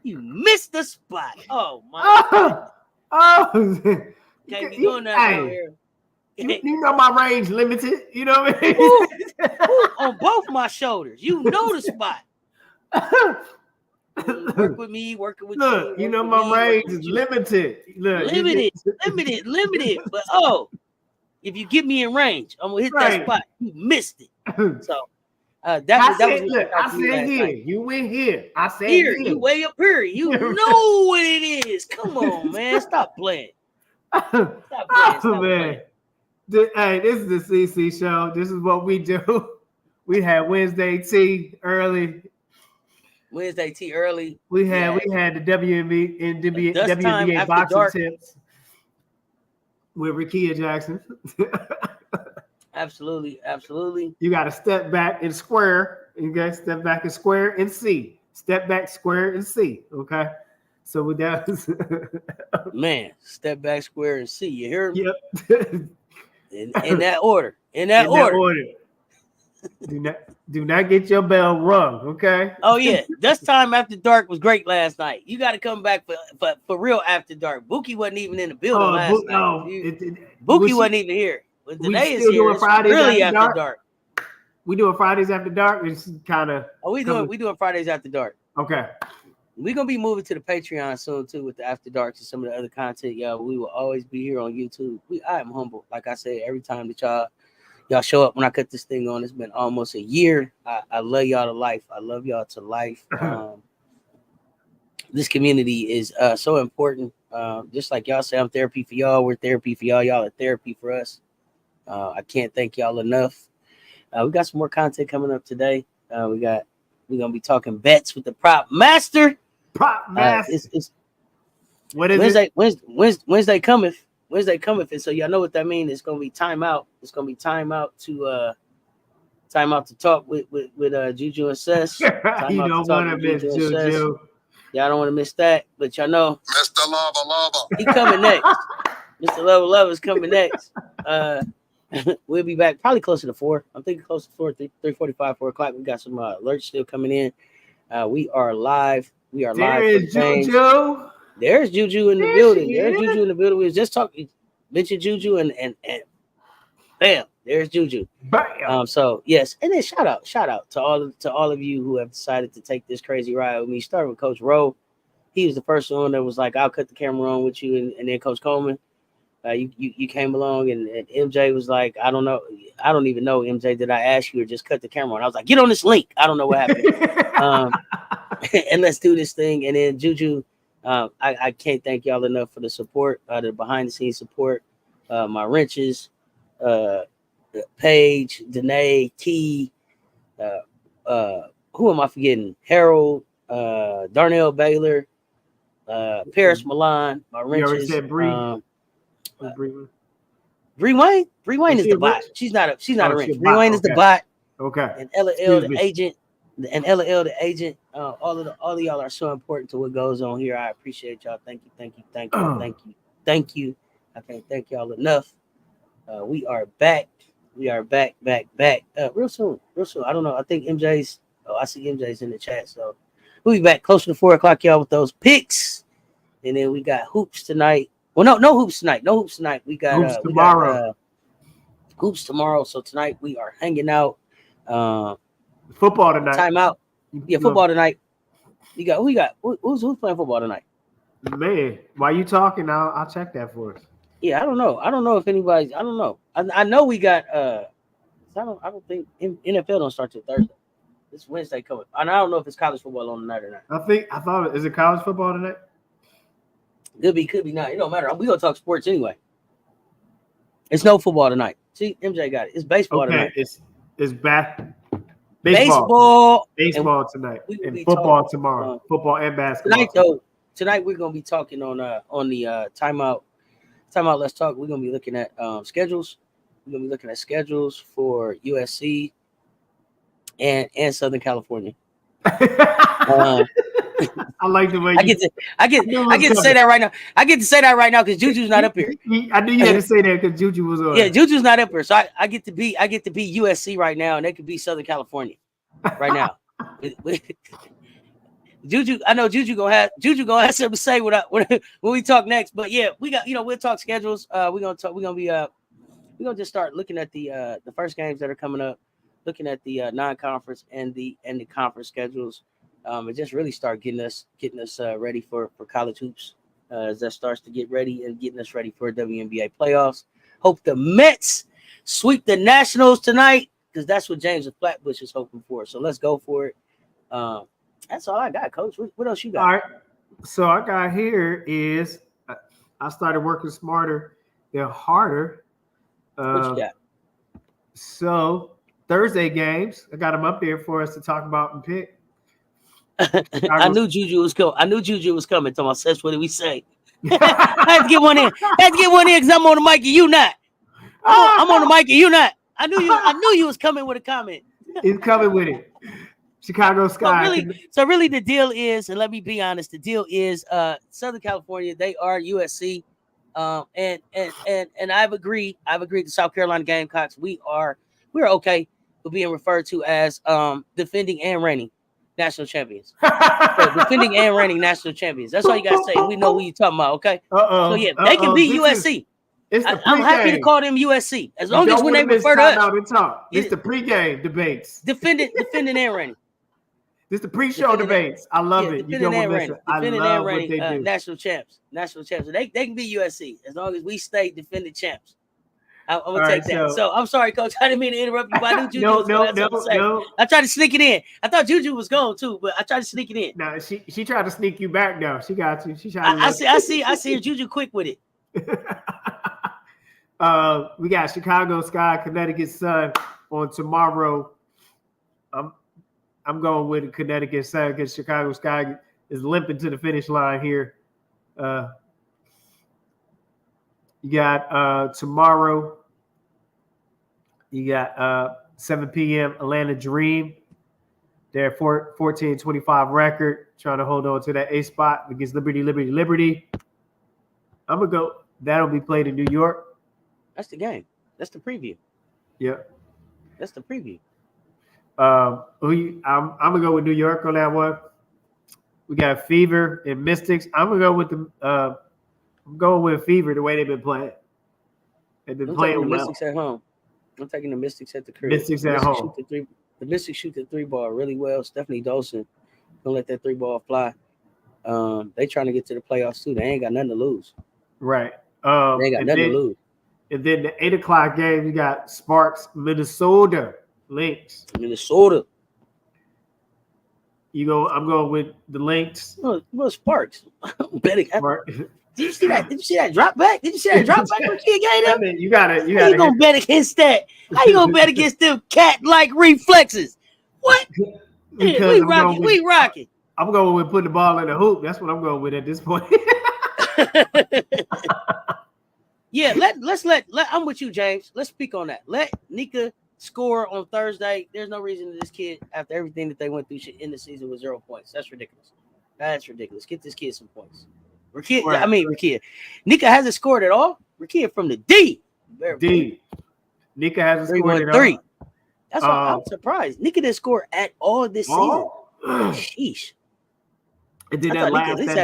you missed the spot. Oh my God. Can't be doing that out here. You know my range limited. You know what I mean? On both my shoulders. You know the spot. Work with me, working with you. You know my range is limited. Limited. But if you get me in range, I'm gonna hit that spot. You missed it. So I said here. You went here. I said here. You way up here. You know what it is. Come on, man. Stop playing. Stop playing. Hey, this is the CC show. This is what we do. We had Wednesday tea early. We had the WNBA boxing tips with Rakia Jackson. Absolutely. You got to step back and square. You guys step back and square and see. Step back, square and see. Okay. So with that, man, step back, square and see. You hear me? Yep. In that order. That order. Do not get your bell rung, okay? Oh yeah, Dust Time After Dark was great last night. You got to come back for real after dark. Buki wasn't even in the building last night. Buki wasn't even here. But today is here. Fridays really after dark. We doing Fridays after dark. It's kind of. We doing Fridays after dark. Okay. We're gonna be moving to the Patreon soon too with the After Darks and some of the other content. Y'all, we will always be here on YouTube. I am humble. Like I said, every time that y'all show up when I cut this thing on, it's been almost a year. I love y'all to life. I love y'all to life. This community is so important. Just like y'all say, I'm therapy for y'all. We're therapy for y'all. Y'all are therapy for us. I can't thank y'all enough. We got some more content coming up today. We're gonna be talking bets with the prop master. It's what is Wednesday, it? Wednesday cometh. And so y'all know what that means. It's gonna be timeout. It's gonna be timeout to talk with Juju and Sess. You don't want to miss Juju. Y'all don't want to miss that, but y'all know Mr. Lava. He coming next. Mr. Lava is coming next. We'll be back probably closer to 4. I'm thinking close to 4, 3:45, 4 o'clock. We got some alerts still coming in. We are live. There is Juju. There's Juju in the building. We was just talking, mentioned Juju and bam, there's Juju. Bam. So yes, and then shout out to all of you who have decided to take this crazy ride with me. Starting with Coach Rowe. He was the first one that was like, I'll cut the camera on with you, and then Coach Coleman. You came along and MJ was like, I don't even know, MJ, did I ask you or just cut the camera on? I was like, get on this link. I don't know what happened. And let's do this thing. And then Juju, I can't thank y'all enough for the support, the behind the scenes support. My wrenches, Paige, Danae, T, who am I forgetting? Harold, Darnell Baylor, Paris Milan, my wrenches. Bree Wayne is the bot. She's not a wrench. Bree Wayne is the bot. Okay. And LL the agent. And LL the agent. All of y'all are so important to what goes on here. I appreciate y'all. Thank you. I can't thank y'all enough. We are back. Back. Real soon. I don't know. I think MJ's. I see MJ's in the chat. So we'll be back closer to 4 o'clock, y'all, with those picks. And then we got hoops tonight. Well, no hoops tonight. No hoops tonight. We got hoops tomorrow. Hoops tomorrow. So tonight we are hanging out. Football tonight. Timeout. Yeah, football tonight. You got who's playing football tonight? Man, while you talking, I'll check that for us. Yeah, I don't know. I don't know if anybody's. I don't know. I know we got. I don't think NFL don't start till Thursday. It's Wednesday coming, and I don't know if it's college football on tonight or not. Is it college football tonight? Could be not. It don't matter. We gonna talk sports anyway. It's no football tonight. See, MJ got it. It's baseball tonight. It's back. Baseball tonight and football tomorrow. Football and basketball. Tonight we're gonna be talking on the timeout. Let's talk. We're gonna be looking at schedules. We're gonna be looking at schedules for USC and Southern California. I like the way I get to say that right now. I get to say that right now because Juju's not up here. I knew you had to say that because Juju was on. Yeah, Juju's not up here, so I get to be USC right now, and they could be Southern California right now. Juju, I know Juju gonna have something to say when we talk next. But yeah, we got we'll talk schedules. We're gonna just start looking at the first games that are coming up, looking at the non-conference and the conference schedules. And just really start getting us ready for college hoops as that starts to get ready and getting us ready for WNBA playoffs. Hope the Mets sweep the Nationals tonight because that's what James of Flatbush is hoping for. So let's go for it. That's all I got, Coach. What else you got? All right. So I got here is I started working smarter than harder. What you got? So Thursday games, I got them up there for us to talk about and pick. I knew Juju was coming. To my sis, what did we say? I had to get one in. Because I'm on the mic and you not. I'm on the mic and you not. I knew you was coming with a comment. He's coming with it. Chicago Sky. So really the deal is, and let me be honest, the deal is Southern California, they are USC. And I've agreed the South Carolina Gamecocks. We're okay with being referred to as defending and reigning national champions. So defending and reigning national champions. That's all you gotta say. We know who you're talking about, okay? So yeah, they can be USC. I'm happy to call them USC as long as when they refer to us. It's the pregame debates. Defending and reigning. This the pre-show debates. I love it. Defending and reigning national champs. So they can be USC as long as we stay defending champs. I'm gonna take that. So I'm sorry, Coach. I didn't mean to interrupt you, but I knew Juju was going to say. I tried to sneak it in. I thought Juju was going too, but I tried to sneak it in. No, she tried to sneak you back though. She got you. She tried. I see Juju quick with it. We got Chicago Sky, Connecticut Sun on tomorrow. I'm going with Connecticut Sun because Chicago Sky is limping to the finish line here. You got tomorrow. You got 7 p.m. Atlanta Dream. They're 14-25 record, trying to hold on to that A spot against Liberty. I'm gonna go. That'll be played in New York. That's the game. That's the preview. Yeah. That's the preview. I'm gonna go with New York on that one. We got Fever and Mystics. I'm gonna go with I'm going with Fever the way they've been playing. They've been playing well. Mystics at home. I'm taking the Mystics at the crib. Mystics at home. The Mystics shoot the 3-ball really well. Stephanie Dolson don't let that 3-ball fly. They trying to get to the playoffs too. They ain't got nothing to lose. Right. They ain't got nothing to lose. And then the 8 o'clock game, you got Sparks, Minnesota Lynx. Minnesota. I'm going with the Lynx. Well, Sparks. Betting. Did you see that? Did you see that drop back? Did you see that drop back from Kia Gator? I mean, you got it. How you gonna bet against that? How you gonna bet against them cat-like reflexes? What? We rocking. I'm going with putting the ball in the hoop. That's what I'm going with at this point. Yeah, I'm with you, James. Let's speak on that. Let Nika score on Thursday. There's no reason that this kid, after everything that they went through, should end the season with 0 points. That's ridiculous. Get this kid some points. Rakia. Nika hasn't scored at all. Rakia from the D. Nika hasn't scored at 3. That's why I'm surprised. Nika didn't score at all this season. Sheesh. And then that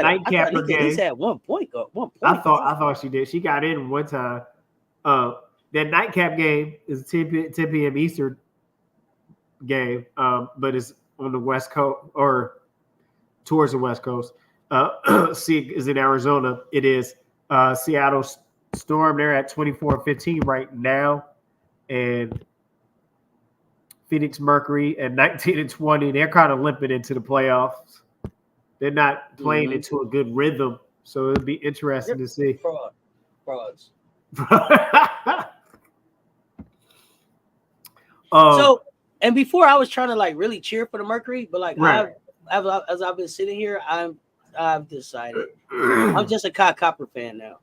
nightcapper game. He's had 1 point. 1 point. I thought she did. She got in one time. That nightcap game is 10 p.m. Eastern game, but it's on the West Coast or towards the West Coast. Is in Arizona. It is Seattle Storm. They're at 24-15 right now, and Phoenix Mercury at 19-20. They're kind of limping into the playoffs. They're not playing into a good rhythm, so it'll be interesting to see. Frauds. So, and before I was trying to like really cheer for the Mercury, but like right. as I've been sitting here, I've decided I'm just a Kai Copper fan now.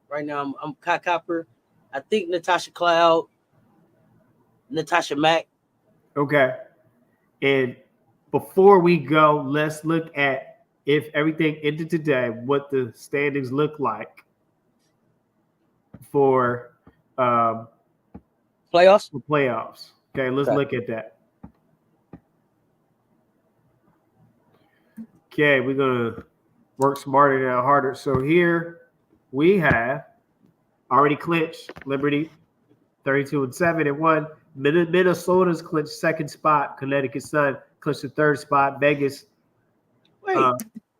Right now, I'm Kai Copper. I think Natasha Cloud, Natasha Mack. Okay. And before we go, let's look at if everything ended today, what the standings look like for playoffs. Okay, let's look at that. Okay, we're gonna work smarter than harder. So here we have already clinched Liberty, 32-7-1. Minnesota's clinched second spot. Connecticut Sun clinched the third spot. Vegas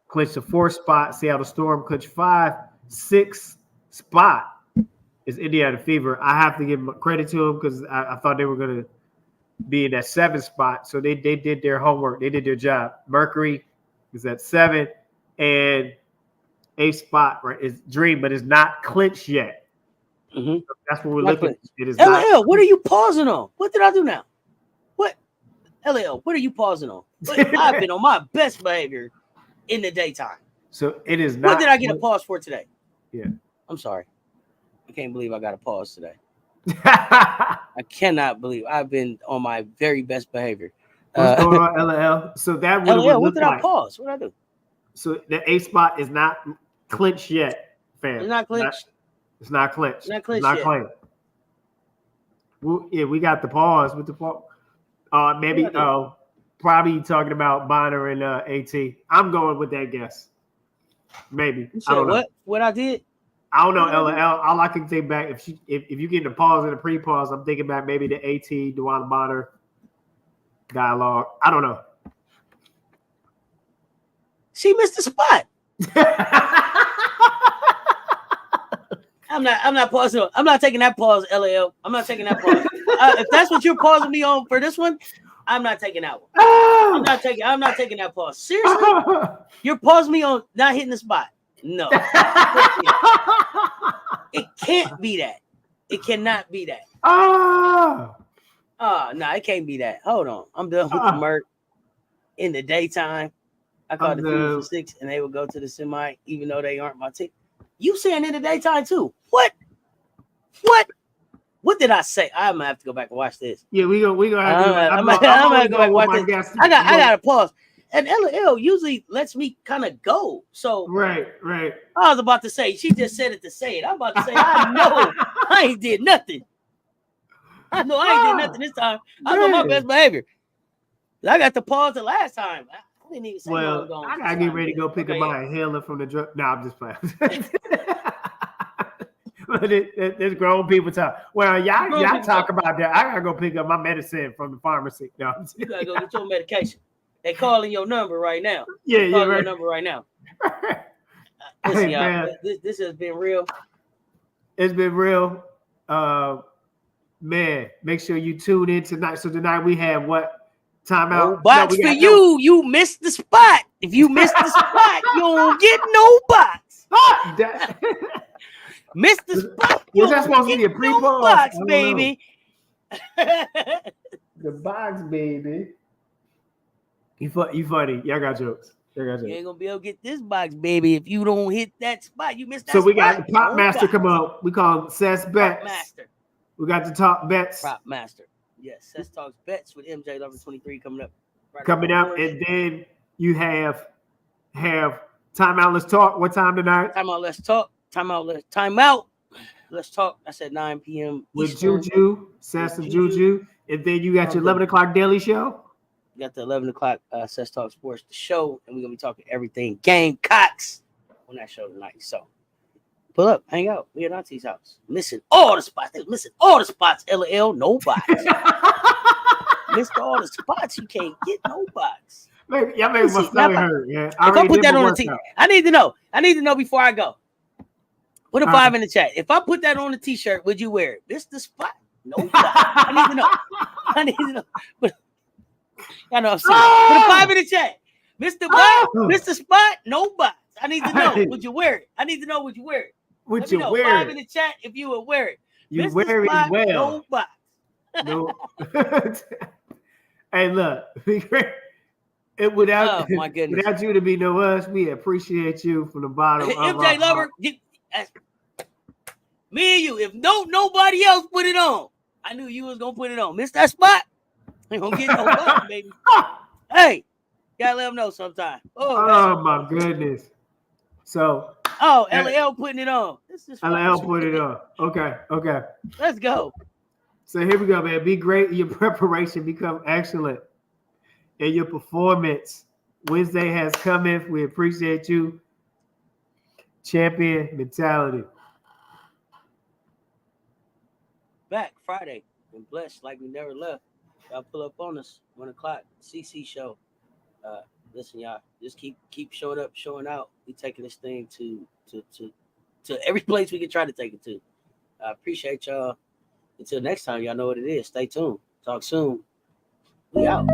clinched the fourth spot. Seattle Storm clinched 5. 6th spot is Indiana Fever. I have to give credit to them because I thought they were going to be in that 7th spot. So they did their homework. They did their job. Mercury is at 7, and 8th spot right is Dream, but it's not clinched yet. Mm-hmm. So that's what we're looking at. It is LL, what are you pausing on? What did I do now? What? LL, what are you pausing on? I've been on my best behavior in the daytime. So it is not. What did I get a pause for today? Yeah. I'm sorry. I can't believe I got a pause today. I cannot believe I've been on my very best behavior. What's going on, LL? So that would LL, what did like. I pause? What did I do? So the 8th spot is not clinched yet, fam. It's not clinched. It's not clinched. It's not clinched yet. Claimed. Well, yeah, we got the pause with the pause. Maybe probably talking about Bonner and AT. I'm going with that guess. Maybe. You said what? What I did? I don't know, LL. All I can think back if you get the pause and the pre-pause, I'm thinking back maybe the AT, Dewan Bonner dialogue. I don't know. She missed the spot. I'm not pausing. I'm not taking that pause, LL. I'm not taking that pause. If that's what you're pausing me on for this one, I'm not taking that one. I'm not taking that pause. Seriously? You're pausing me on not hitting the spot. No. It can't be that. It cannot be that. No, it can't be that. Hold on. I'm done with the Merc in the daytime. I called the 3 for 6 and they would go to the semi, even though they aren't my team. You saying in the daytime too? What? What did I say? I'm gonna have to go back and watch this. Yeah, we gonna have to. I'm gonna go back and watch this. I got to pause. And LL usually lets me kind of go. So right. I was about to say she just said it to say it. I'm about to say I know I ain't did nothing. I know I ain't did nothing this time. I know my best behavior. I got to pause the last time. I didn't even say I gotta get ready to go pick up my inhaler from the drug. No, I'm just playing. There's grown people talk. Well, y'all talk about that. I gotta go pick up my medicine from the pharmacy. No, you gotta go get your medication. They calling your number right now. Yeah, your number right now. Listen, y'all, this has been real. It's been real. Man, make sure you tune in tonight. So tonight we have what? Timeout. No box for you. You missed the spot. If you missed the spot, you don't get no box. Missed the spot. Was that supposed to be a pre-pause? No box, baby. The box, baby. You funny. Y'all got jokes. You ain't gonna be able to get this box, baby, if you don't hit that spot. You missed that spot. So we spot. got the Prop Master come up. We call him Seth's Bets. Prop Master. We got the top bets. Prop Master. Yes, Seth Talks Bets with MJ 1123 coming up. And then you have Timeout Let's Talk. What time tonight? Timeout Let's Talk. Timeout. Let's Talk. I said 9 p.m. With Eastern. Juju, Seth and Juju. And then you got your 11 o'clock daily show. We got the 11 o'clock Cess Talk Sports the show, and we're gonna be talking everything Gamecocks on that show tonight. So pull up, hang out. We at Auntie's house. Missing all the spots. They missing all the spots. LL, no box. Missed all the spots. You can't get no box. Y'all make my stomach hurt. Yeah. If I put that on the t-shirt, I need to know. I need to know before I go. Put a 5 in the chat. If I put that on the t-shirt, would you wear it? Missed the spot. No box. I need to know. I need to know. But I know I'm saying. Put a 5 in the chat. Mr. Box, Mr. Spot, no box. I need to know. Would you wear it? I need to know. Would you wear it? Would you wear 5 it? in the chat if you would wear it. You Mr. wear it Spot, well. No box. No. Hey, look. Without my goodness. Without you to be no us, we appreciate you from the bottom of MJ Lover, me and you. If nobody else put it on, I knew you was gonna put it on. Miss that spot, ain't gonna get no box, baby. Hey, gotta let them know sometime. Oh my goodness. So. LL putting it on. LL put it on. Okay. Let's go. So here we go, man. Be great in your preparation. Become excellent in your performance. Wednesday has come in. We appreciate you. Champion mentality. Back Friday. And blessed like we never left. Y'all pull up on us. 1 o'clock. CC show. Listen, y'all. Just keep showing up, showing out. We taking this thing to every place we can try to take it to. I appreciate y'all. Until next time, y'all know what it is. Stay tuned. Talk soon. We out.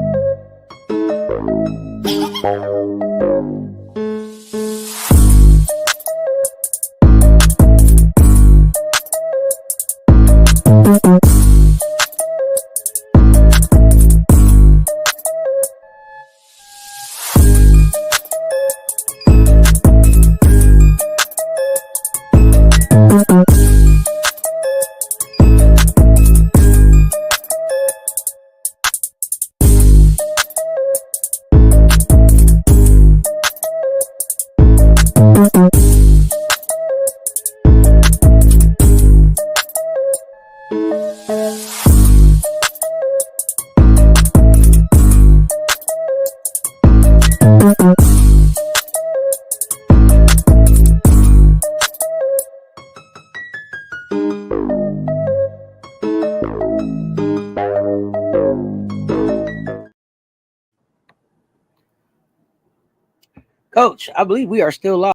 Coach, I believe we are still live.